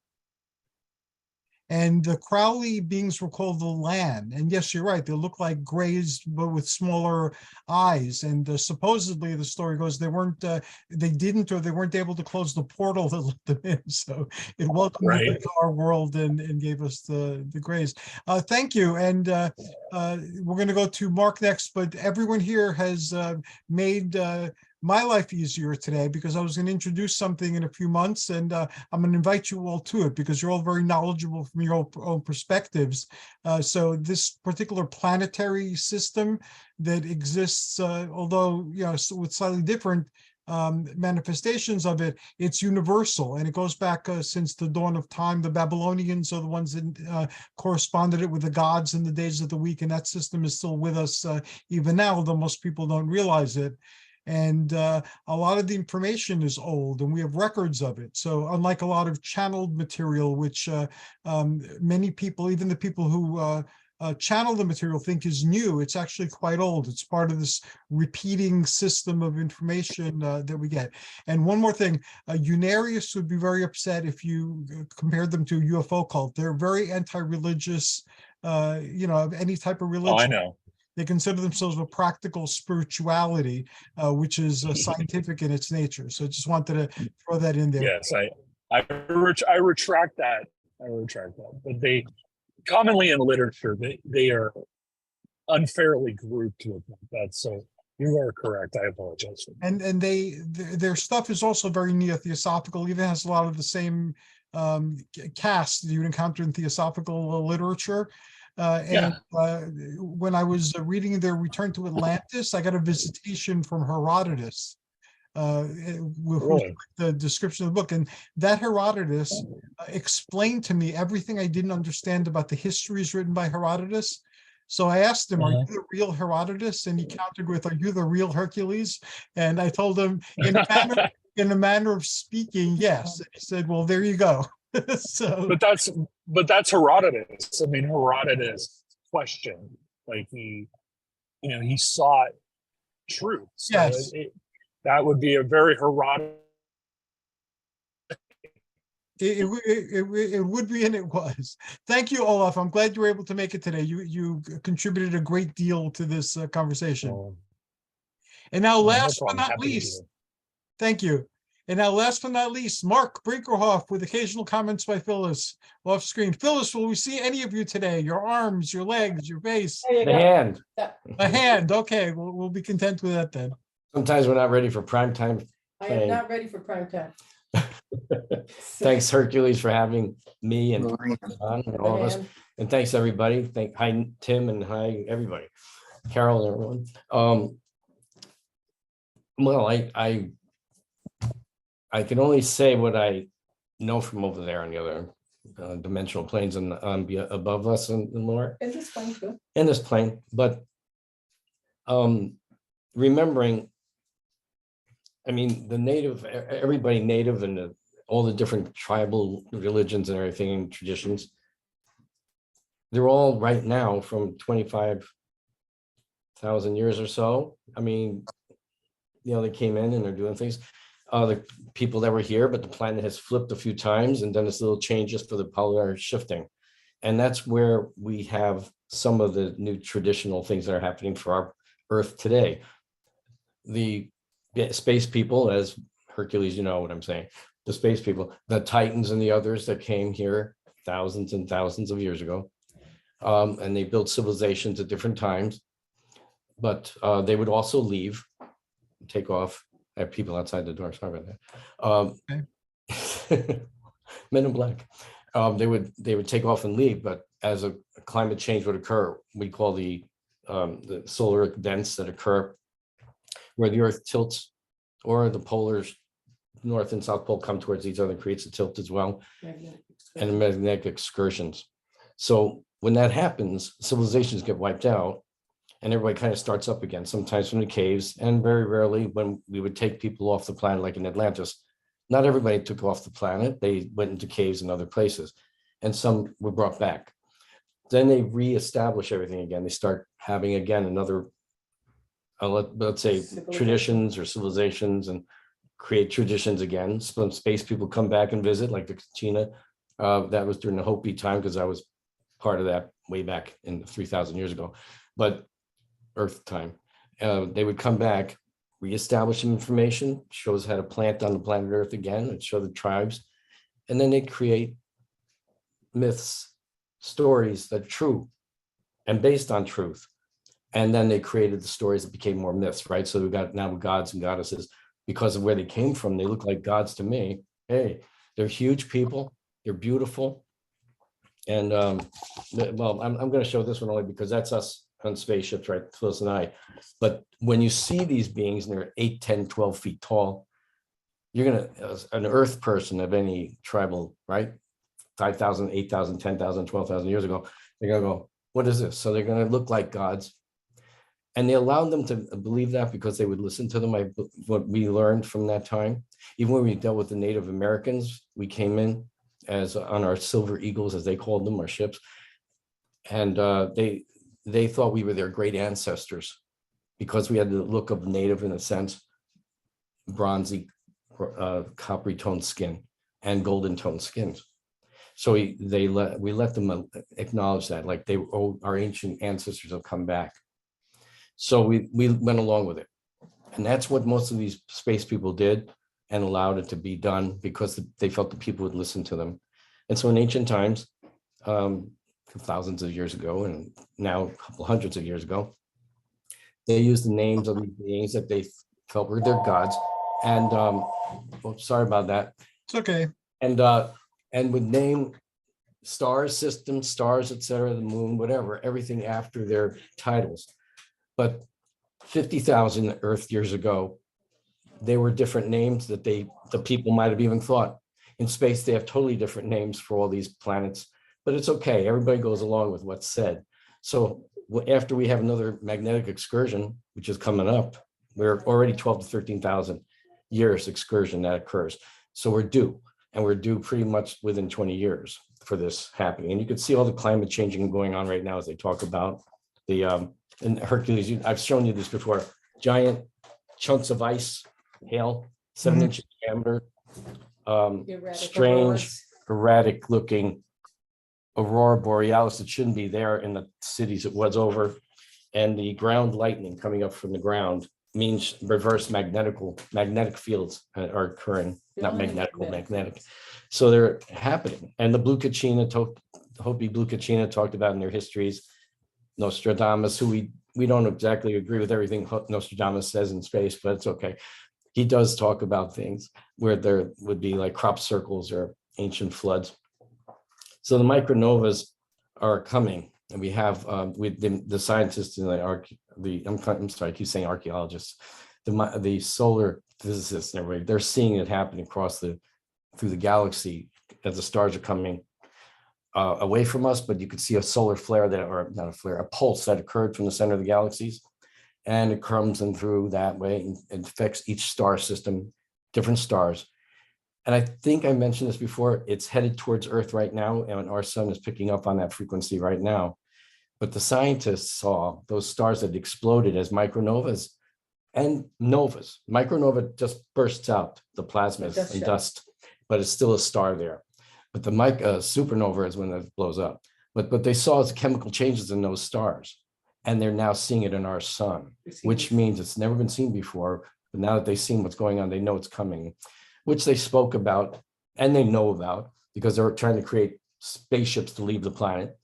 And the Crowley beings were called the Lan. And yes, you're right, they look like grays, but with smaller eyes. And supposedly the story goes, they weren't able to close the portal that let them in. So it welcomed them into our world and gave us the grays. Thank you. And we're going to go to Marc next, but everyone here has made my life easier today, because I was going to introduce something in a few months, and I'm going to invite you all to it because you're all very knowledgeable from your own perspectives. So this particular planetary system that exists, although with slightly different manifestations of it, it's universal, and it goes back since the dawn of time. The Babylonians are the ones that corresponded it with the gods in the days of the week, and that system is still with us even now, although most people don't realize it. And a lot of the information is old, and we have records of it. So unlike a lot of channeled material, which many people, even the people who channel the material, think is new, it's actually quite old. It's part of this repeating system of information that we get. And one more thing, Unarius would be very upset if you compared them to a UFO cult. They're very anti-religious, of any type of religion. Oh, I know. They consider themselves a practical spirituality, which is scientific in its nature. So I just wanted to throw that in there. Yes, I retract that. I retract that. But they commonly in literature, they are unfairly grouped with that. So you are correct. I apologize. And their stuff is also very neo-theosophical. Even has a lot of the same casts that you would encounter in theosophical literature. When I was reading their Return to Atlantis, I got a visitation from Herodotus, with the description of the book. And that Herodotus explained to me everything I didn't understand about the histories written by Herodotus. So I asked him, are you the real Herodotus? And he countered with, are you the real Hercules? And I told him, in a manner of speaking, yes. And he said, well, there you go. So, but that's Herodotus. I mean, Herodotus questioned, like he sought truth. So yes, that would be a very Herodotus. It would be, and it was. Thank you, Olav. I'm glad you were able to make it today. You contributed a great deal to this conversation. And now, last but not least, thank you. And now, last but not least, Marc Brinkerhoff with occasional comments by Phyllis off screen. Phyllis, will we see any of you today? Your arms, your legs, your face? The hand. A hand. Okay, we'll be content with that then. Sometimes we're not ready for prime time. I am not ready for prime time. Thanks, Hercules, for having me and all of us. And thanks, everybody. Hi, Tim, and hi, everybody. Carole and everyone. Well, I can only say what I know from over there on the other dimensional planes and above us and more. In this plane, good. In this plane, but remembering, I mean, everybody native and all the different tribal religions and everything and traditions, they're all right now from 25,000 years or so. I mean, they came in and they're doing things. The people that were here, but the planet has flipped a few times and done its little changes for the polar shifting. And that's where we have some of the new traditional things that are happening for our Earth today. The space people, as Hercules, you know what I'm saying, the space people, the Titans and the others that came here thousands and thousands of years ago. And they built civilizations at different times, but they would also leave, take off. I have people outside the door, sorry about that. Men in black. They would take off and leave, but as a climate change would occur, we call the solar events that occur where the Earth tilts, or the polars, North and South Pole, come towards each other, creates a tilt as well, and magnetic excursions. So when that happens, civilizations get wiped out, and everybody kind of starts up again, sometimes from the caves, and very rarely when we would take people off the planet, like in Atlantis. Not everybody took off the planet. They went into caves and other places, and some were brought back. Then they reestablish everything again. They start having again another, let's say, traditions or civilizations, and create traditions again. Some space people come back and visit, like the Kachina. That was during the Hopi time, because I was part of that way back in 3,000 years ago, but Earth time. They would come back, reestablish some information, shows how to plant on the planet Earth again, and show the tribes, and then they create myths, stories that are true and based on truth. And then they created the stories that became more myths, right? So we've got now gods and goddesses because of where they came from. They look like gods to me. Hey, they're huge people. They're beautiful. And well, I'm going to show this one only because that's us on spaceships, right? Phyllis and I. But when you see these beings and they're 8, 10, 12 feet tall, you're going to, an Earth person of any tribal, right? 5,000, 8,000, 10,000, 12,000 years ago, they're going to go, what is this? So they're going to look like gods. And they allowed them to believe that because they would listen to them. What we learned from that time, even when we dealt with the Native Americans, we came in as on our silver eagles, as they called them, our ships. And they thought we were their great ancestors because we had the look of native in a sense, bronzy, coppery toned skin and golden toned skins. So we let them acknowledge that, like our ancient ancestors have come back. So we went along with it. And that's what most of these space people did and allowed it to be done because they felt the people would listen to them. And so in ancient times, thousands of years ago, and now a couple hundreds of years ago, they used the names of these beings that they felt were their gods. And sorry about that. It's okay. And would name stars, systems, stars, etc., the moon, whatever, everything after their titles. But 50,000 Earth years ago, they were different names that the people might have even thought. In space, they have totally different names for all these planets, but it's okay. Everybody goes along with what's said. So after we have another magnetic excursion, which is coming up, we're already 12 to 13,000 years excursion that occurs. So we're due, and we're due pretty much within 20 years for this happening. And you can see all the climate changing going on right now as they talk about the in Hercules. I've shown you this before. Giant chunks of ice, hail, 7 inches diameter, strange, erratic looking aurora borealis that shouldn't be there in the cities it was over. And the ground lightning coming up from the ground means reverse magnetic fields are occurring, not magnetic. So they're happening. And the blue Kachina, Hopi blue Kachina talked about in their histories. Nostradamus, who we don't exactly agree with everything Nostradamus says in space, but it's okay. He does talk about things where there would be like crop circles or ancient floods. So the micronovas are coming, and we have the scientists and I'm sorry, I keep saying archaeologists, the solar physicists and everybody, they're seeing it happen through the galaxy as the stars are coming away from us, but you could see a solar flare or not a flare, a pulse that occurred from the center of the galaxies, and it comes in through that way and it affects each star system, different stars. And I think I mentioned this before, it's headed towards Earth right now, and our sun is picking up on that frequency right now. But the scientists saw those stars that exploded as micronovas and novas. Micronova just bursts out the plasma and dust, but it's still a star there. But the supernova is when it blows up. But what they saw is chemical changes in those stars, and they're now seeing it in our sun, which means it's never been seen before. But now that they've seen what's going on, they know it's coming, which they spoke about and they know about because they're trying to create spaceships to leave the planet,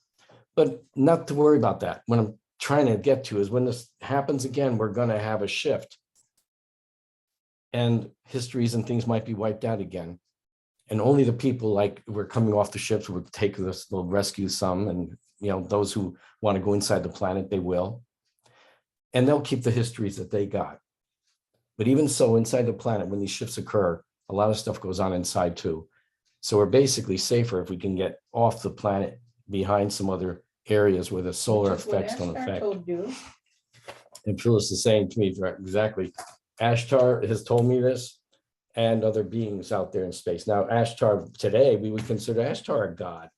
but not to worry about that. What I'm trying to get to is when this happens again, we're going to have a shift. And histories and things might be wiped out again. And only the people like we're coming off the ships will take this, they'll rescue some. And, you know, those who want to go inside the planet, they will. And they'll keep the histories that they got. But even so, inside the planet, when these shifts occur, a lot of stuff goes on inside too. So we're basically safer if we can get off the planet behind some other areas where the solar Which is what effects don't Ashtar affect. told you. And Phyllis is saying to me, right, exactly, Ashtar has told me this and other beings out there in space. Now, Ashtar today, we would consider Ashtar a god.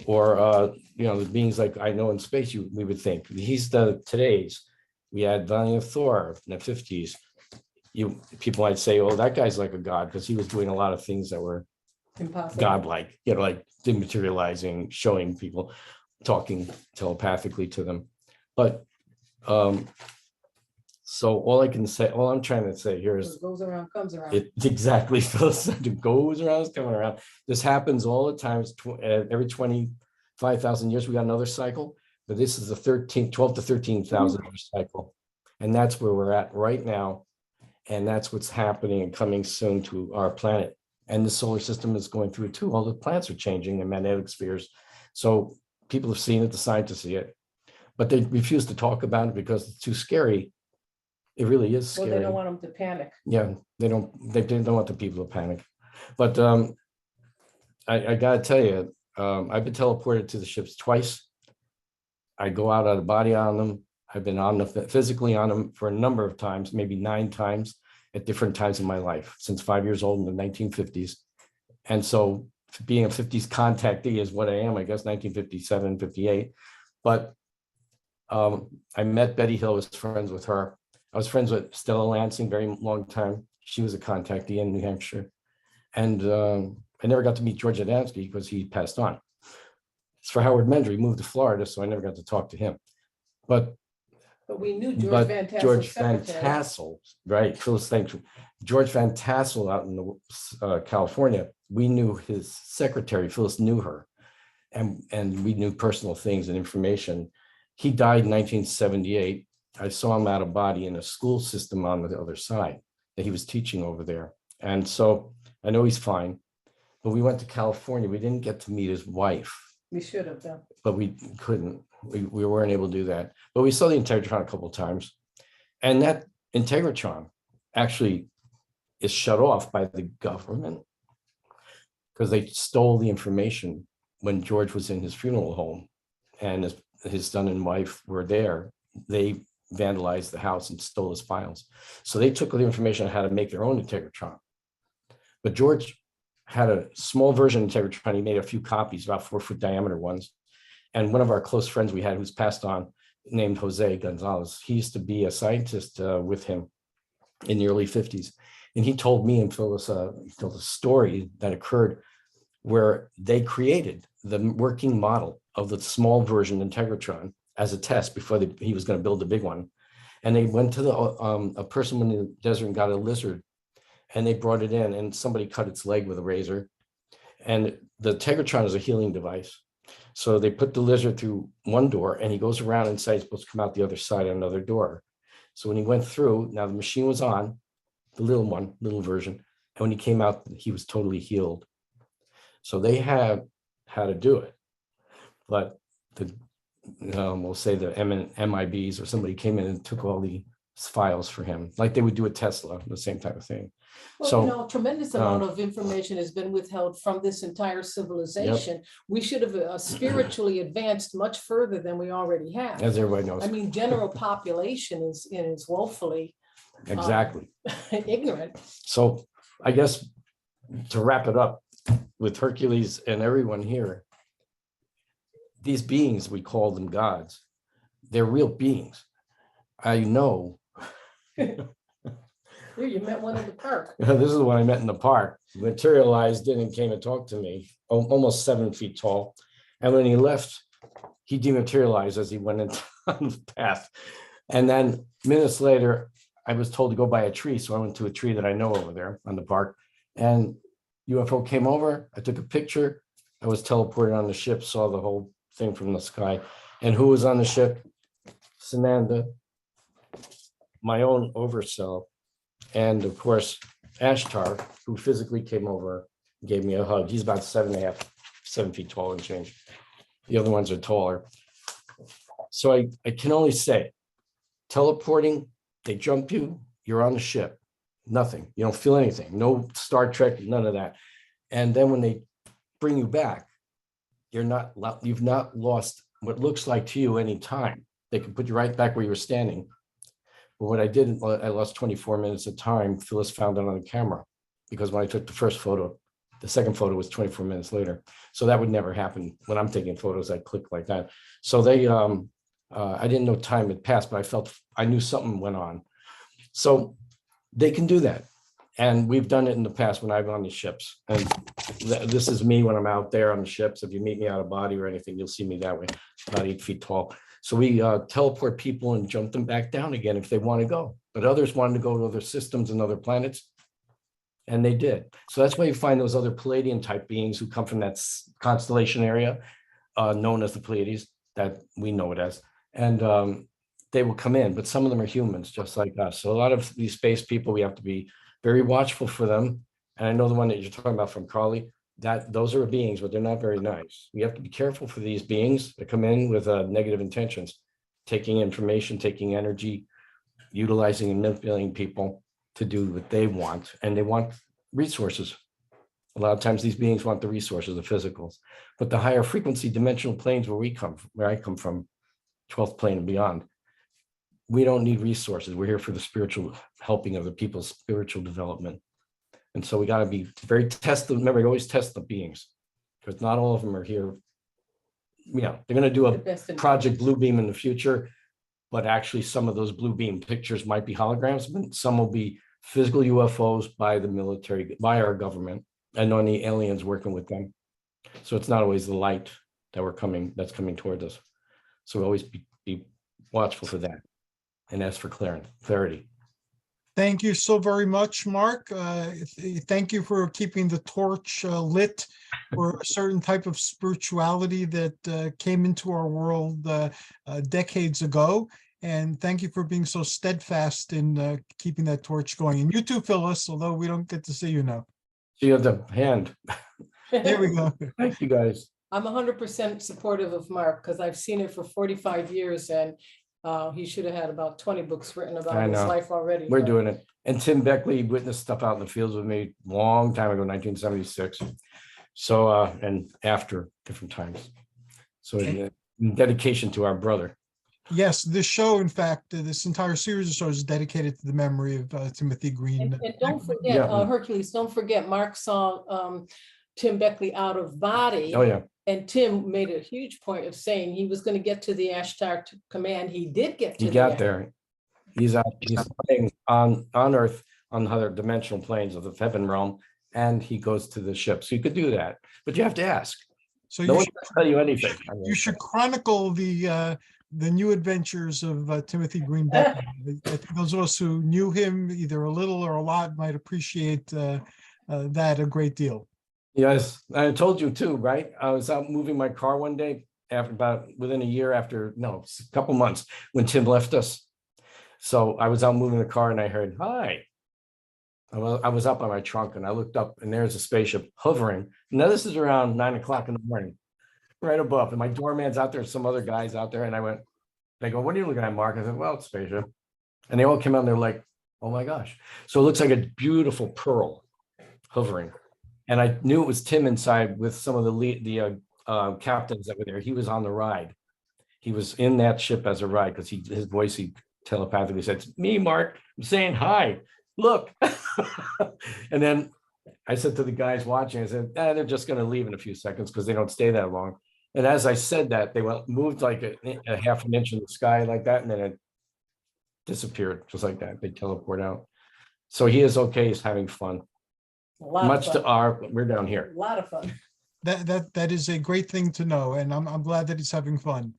Or, you know, the beings like I know in space, we would think. He's the today's. We had Valiant Thor in the 50s. People might say, oh, that guy's like a god because he was doing a lot of things that were Impossible. godlike, you know, like dematerializing, showing people, talking telepathically to them. But so all I'm trying to say here is What goes around comes around. it exactly Phyllis said, it goes around, it's coming around. This happens all the time. It's every 25,000 years, we got another cycle, but this is the 12 to 13,000 year cycle. And that's where we're at right now. And that's what's happening and coming soon to our planet. And the solar system is going through it too. All the planets are changing in magnetic spheres. So people have seen it, the scientists see it, but they refuse to talk about it because it's too scary. It really is Well, scary. they don't want them to panic. Yeah, they don't want the people to panic. But I gotta tell you, I've been teleported to the ships twice. I go out of the body on them. I've been on them physically on them for a number of times, maybe 9 times at different times in my life, since 5 years old in the 1950s. And so being a 50s contactee is what I am, I guess, 1957, 58. But I met Betty Hill, was friends with her. I was friends with Stella Lansing, very long time. She was a contactee in New Hampshire. And I never got to meet George Adamski because he passed on. As for Howard Mender, he moved to Florida, so I never got to talk to him. But we knew George Van Tassel's George Van secretary. Tassel, right? Phyllis, thanks. George Van Tassel out in the, California, we knew his secretary. Phyllis knew her, and we knew personal things and information. He died in 1978. I saw him out of body in a school system on the other side that he was teaching over there. And so I know he's fine, but we went to California. We didn't get to meet his wife. We should have done. But we couldn't. We weren't able to do that. But we saw the Integratron a couple of times. And that Integratron actually is shut off by the government because they stole the information when George was in his funeral home and his son and wife were there. They vandalized the house and stole his files. So they took the information on how to make their own Integratron. But George had a small version of Integratron. He made a few copies, about 4-foot diameter ones. And one of our close friends we had who's passed on, named Jose Gonzales, he used to be a scientist with him in the early 50s. And he told me and Phyllis, he told a story that occurred where they created the working model of the small version Integratron as a test before he was going to build the big one. And they went to a person in the desert and got a lizard, and they brought it in, and somebody cut its leg with a razor. And the Integratron is a healing device. So they put the lizard through one door, and he goes around inside, he's supposed to come out the other side of another door. So when he went through, now the machine was on, the little version. And when he came out, he was totally healed. So they had how to do it. But we'll say the MIBs or somebody came in and took all the files for him, like they would do at Tesla, the same type of thing. Well, So a tremendous amount of information has been withheld from this entire civilization. We should have spiritually advanced much further than we already have. as everybody knows, I mean, general population is woefully exactly. ignorant. So I guess to wrap it up with Hercules and everyone here, these beings, we call them gods, they're real beings. I know. Here, you met one in the park. This is the one I met in the park. Materialized in and came and talked to me, almost 7 feet tall. And when he left, he dematerialized as he went into the path. And then minutes later, I was told to go by a tree. So I went to a tree that I know over there on the park. And UFO came over. I took a picture. I was teleported on the ship, saw the whole thing from the sky. And who was on the ship? Sananda, my own overself, and of course, Ashtar, who physically came over, and gave me a hug. He's about 7 feet tall and change. The other ones are taller. So I can only say, teleporting, they jump you, you're on the ship. Nothing. You don't feel anything. No Star Trek, none of that. And then when they bring you back, you've not lost what looks like to you any time. They can put you right back where you were standing. But what I did, I lost 24 minutes of time. Phyllis found it on the camera because when I took the first photo, the second photo was 24 minutes later. So that would never happen when I'm taking photos. I click like that. So they, I didn't know time had passed, but I knew something went on. So they can do that. And we've done it in the past when I've been on these ships. And this is me when I'm out there on the ships. If you meet me out of body or anything, you'll see me that way, about 8 feet tall. So we teleport people and jump them back down again if they want to go. But others wanted to go to other systems and other planets. And they did. So that's why you find those other Palladian type beings who come from that constellation area known as the Pleiades, that we know it as. And they will come in, but some of them are humans just like us. So a lot of these space people, we have to be very watchful for them. And I know the one that you're talking about from Carole, that those are beings, but they're not very nice. We have to be careful for these beings that come in with negative intentions, taking information, taking energy, utilizing and manipulating people to do what they want. And they want resources. A lot of times these beings want the resources, the physicals, but the higher frequency dimensional planes where I come from, 12th plane and beyond, we don't need resources. We're here for the spiritual helping of the people's spiritual development. And so we got to be very remember, you always test the beings, because not all of them are here. Yeah, they're going to do a Project Blue Beam in the future, but actually some of those Blue Beam pictures might be holograms, but some will be physical UFOs by the military, by our government, and on the aliens working with them. So it's not always the light that's coming towards us. So always be watchful for that and ask for clarity. Thank you so very much, Marc. Thank you for keeping the torch lit for a certain type of spirituality that came into our world decades ago. And thank you for being so steadfast in keeping that torch going. And you too, Phyllis, although we don't get to see you now. So you have the hand. There we go. Thank you, guys. I'm 100% supportive of Marc because I've seen it for 45 years and he should have had about 20 books written about his life already. We're doing it. And Tim Beckley witnessed stuff out in the fields with me a long time ago, 1976. So, and after different times. So in dedication to our brother. Yes, this show, in fact, this entire series of shows is dedicated to the memory of Timothy Green. And don't forget, Hercules, don't forget, Marc saw Tim Beckley out of body. Oh, yeah. And Tim made a huge point of saying he was going to get to the Ashtar command. He did get to He got there. He's playing on Earth on other dimensional planes of the heaven realm, and he goes to the ship. So you could do that, but you have to ask. So no one can tell you anything. You should chronicle the new adventures of Timothy Green Beckley. I think those of us who knew him either a little or a lot might appreciate that a great deal. Yes, I told you too, right? I was out moving my car one day within a year after, a couple months when Tim left us. So I was out moving the car and I heard, hi. I was up on my trunk and I looked up and there's a spaceship hovering. Now this is around 9 o'clock in the morning, right above. And my doorman's out there, some other guys out there. And they go, what are you looking at, Marc? I said, well, it's a spaceship. And they all came out and they're like, oh my gosh. So it looks like a beautiful pearl hovering. And I knew it was Tim inside with some of the captains that were there. He was on the ride. He was in that ship as a ride because his voice, he telepathically said, it's me, Marc. I'm saying hi. Look. And then I said to the guys watching, I said, they're just going to leave in a few seconds because they don't stay that long. And as I said that, they moved like a half an inch in the sky like that, and then it disappeared just like that. They teleport out. So he is okay. He's having fun. Much to we're down here. A lot of fun. That is a great thing to know, and I'm glad that he's having fun.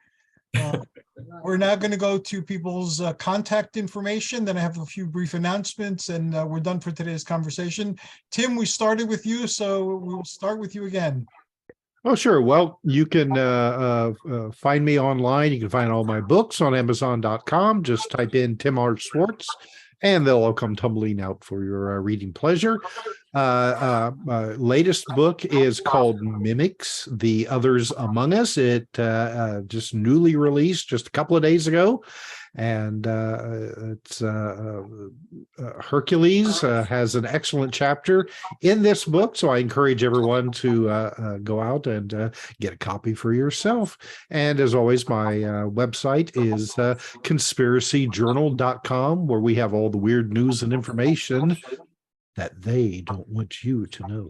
We're now going to go to people's contact information. Then I have a few brief announcements, and we're done for today's conversation. Tim, we started with you, so we will start with you again. Oh, sure. Well, you can find me online. You can find all my books on Amazon.com. Just type in Tim R. Swartz, and they'll all come tumbling out for your reading pleasure. Latest book is called Mimics, The Others Among Us. It just newly released just a couple of days ago. And it's Hercules has an excellent chapter in this book. So I encourage everyone to go out and get a copy for yourself. And as always, my website is conspiracyjournal.com, where we have all the weird news and information that they don't want you to know.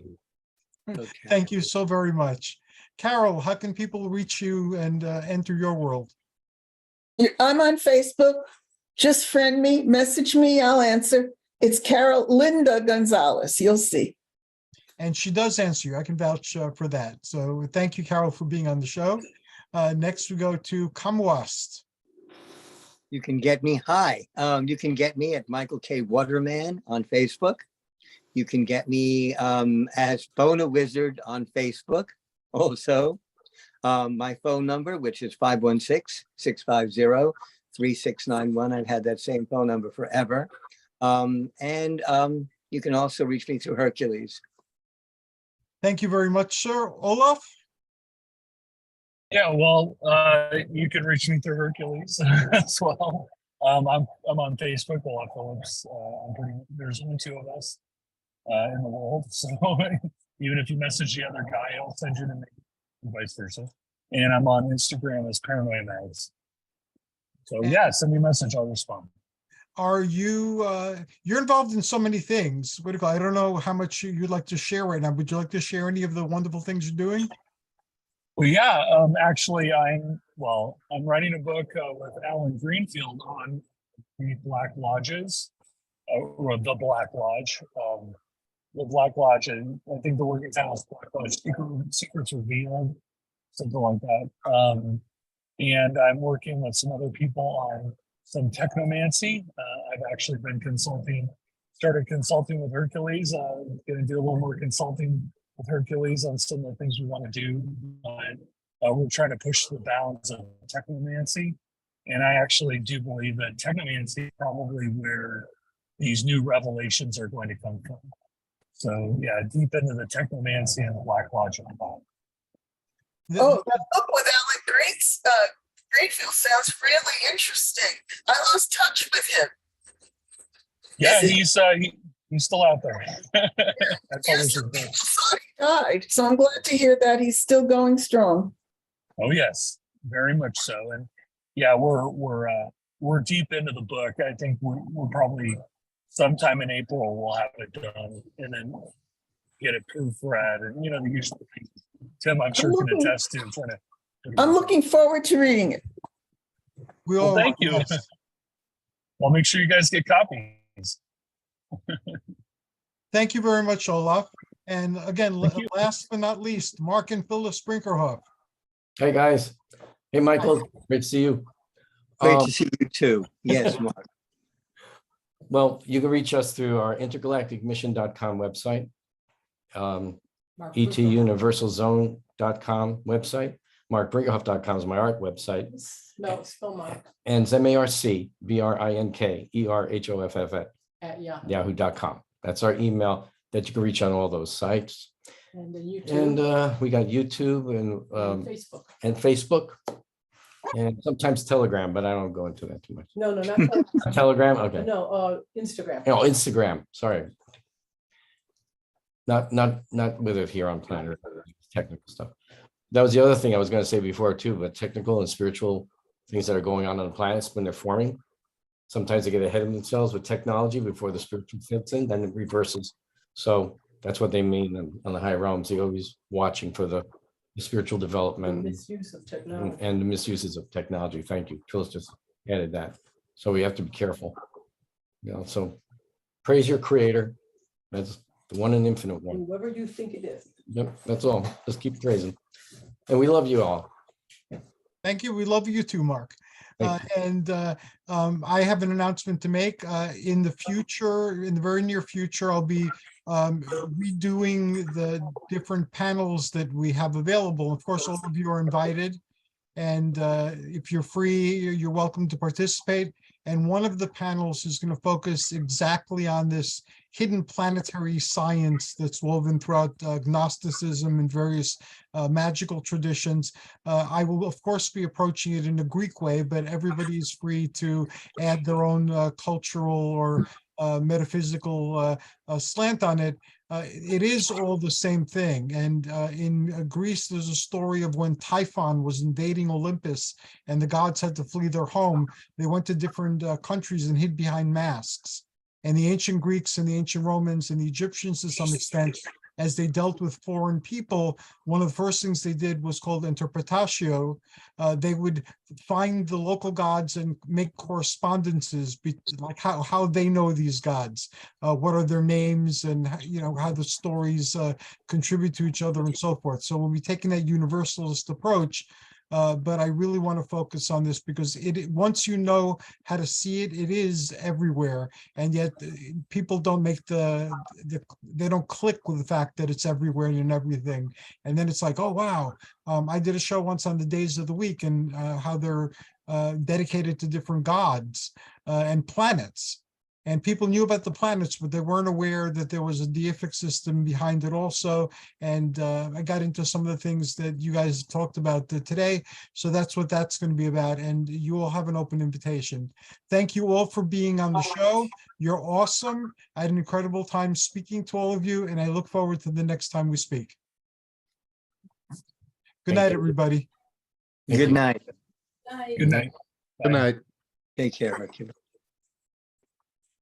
Okay. Thank you so very much. Carole, how can people reach you and enter your world? I'm on Facebook. Just friend me, message me, I'll answer. It's Carole Linda Gonzales. You'll see. And she does answer you. I can vouch for that. So thank you, Carole, for being on the show. Next, we go to Kamwast. You can get me, you can get me at Michael K. Waterman on Facebook. You can get me as Bona Wizard on Facebook also. My phone number, which is 516-650-3691. I've had that same phone number forever. You can also reach me through Hercules. Thank you very much, sir. Olav? Yeah, well, you can reach me through Hercules as well. I'm on Facebook, Olav Phillips. There's only two of us in the world, so even if you message the other guy, I'll send you to me, and vice versa. And I'm on Instagram as Paranoia Mags. So yeah, send me a message, I'll respond. Are you, you're involved in so many things. What do you call, I don't know how much you'd like to share right now. Would you like to share any of the wonderful things you're doing? Well, yeah, actually, I'm writing a book with Alan Greenfield on the Black Lodges, or the Black Lodge. The Black Lodge, and I think the working title is Black Lodge Secrets Revealed, something like that. And I'm working with some other people on some technomancy. I've actually been started consulting with Hercules. Going to do a little more consulting with Hercules on some of the things we want to do. We're trying to push the bounds of technomancy. And I actually do believe that technomancy is probably where these new revelations are going to come from. So yeah, deep into the technomancy and the Black Lodge. Oh, that book with Alan Greenfield sounds really interesting. I lost touch with him. Yeah, he's still out there. Yes, people thought he died, so I'm glad to hear that he's still going strong. Oh yes, very much so. And yeah, we're deep into the book. I think we're probably sometime in April we'll have it done, and then get it proofread, and the usual things. Tim, I'm sure can attest to. I'm looking forward to reading it. Well, thank you. Well, make sure you guys get copies. Thank you very much, Olav. And again, last but not least, Marc and Phyllis Brinkerhoff. Hey, guys. Hey, Michael. Great to see you. Great to see you too. Yes, Marc. Well, you can reach us through our intergalacticmission.com website, etuniversalzone.com website. MarcBrinkerhoff.com is my art website. No, spell Marc. And it's MarcBrinkerhoff At yahoo.com. That's our email that you can reach on all those sites. And the YouTube. And we got YouTube and Facebook. And sometimes Telegram, but I don't go into that too much. No, not Telegram. Telegram, okay. No, Instagram. Oh, Instagram. Sorry. Not with it here on Planet, technical stuff. That was the other thing I was going to say before too, but technical and spiritual things that are going on the planets when they're forming. Sometimes they get ahead of themselves with technology before the spiritual fits in, then it reverses. So that's what they mean on the high realms. They're always watching for the spiritual development Misuse of technology. and the misuses of technology. Thank you. Phyllis just added that. So we have to be careful. So praise your creator. That's the one and infinite one. Whoever you think it is. Yep, that's all. Just keep praising. And we love you all. Thank you. We love you too, Marc. I have an announcement to make. In the future, in the very near future, I'll be redoing the different panels that we have available. Of course, all of you are invited. And if you're free, you're welcome to participate. And one of the panels is going to focus exactly on this hidden planetary science that's woven throughout Gnosticism and various magical traditions. I will, of course, be approaching it in a Greek way, but everybody is free to add their own cultural or metaphysical slant on it. It is all the same thing. And in Greece, there's a story of when Typhon was invading Olympus and the gods had to flee their home. They went to different countries and hid behind masks. And the ancient Greeks and the ancient Romans and the Egyptians, to some extent, as they dealt with foreign people, one of the first things they did was called interpretatio. They would find the local gods and make correspondences, like how they know these gods, what are their names, and how the stories contribute to each other and so forth. So we'll be taking that universalist approach. But I really want to focus on this because once you know how to see it, it is everywhere. And yet people don't make they don't click with the fact that it's everywhere and in everything. And then it's like, oh, wow. I did a show once on the days of the week and how they're dedicated to different gods and planets. And people knew about the planets, but they weren't aware that there was a deific system behind it also. And I got into some of the things that you guys talked about today. So that's what that's going to be about. And you all have an open invitation. Thank you all for being on the show. You're awesome. I had an incredible time speaking to all of you, and I look forward to the next time we speak. Good night, everybody. Good night. Good night. Good night. Take care, Hercules.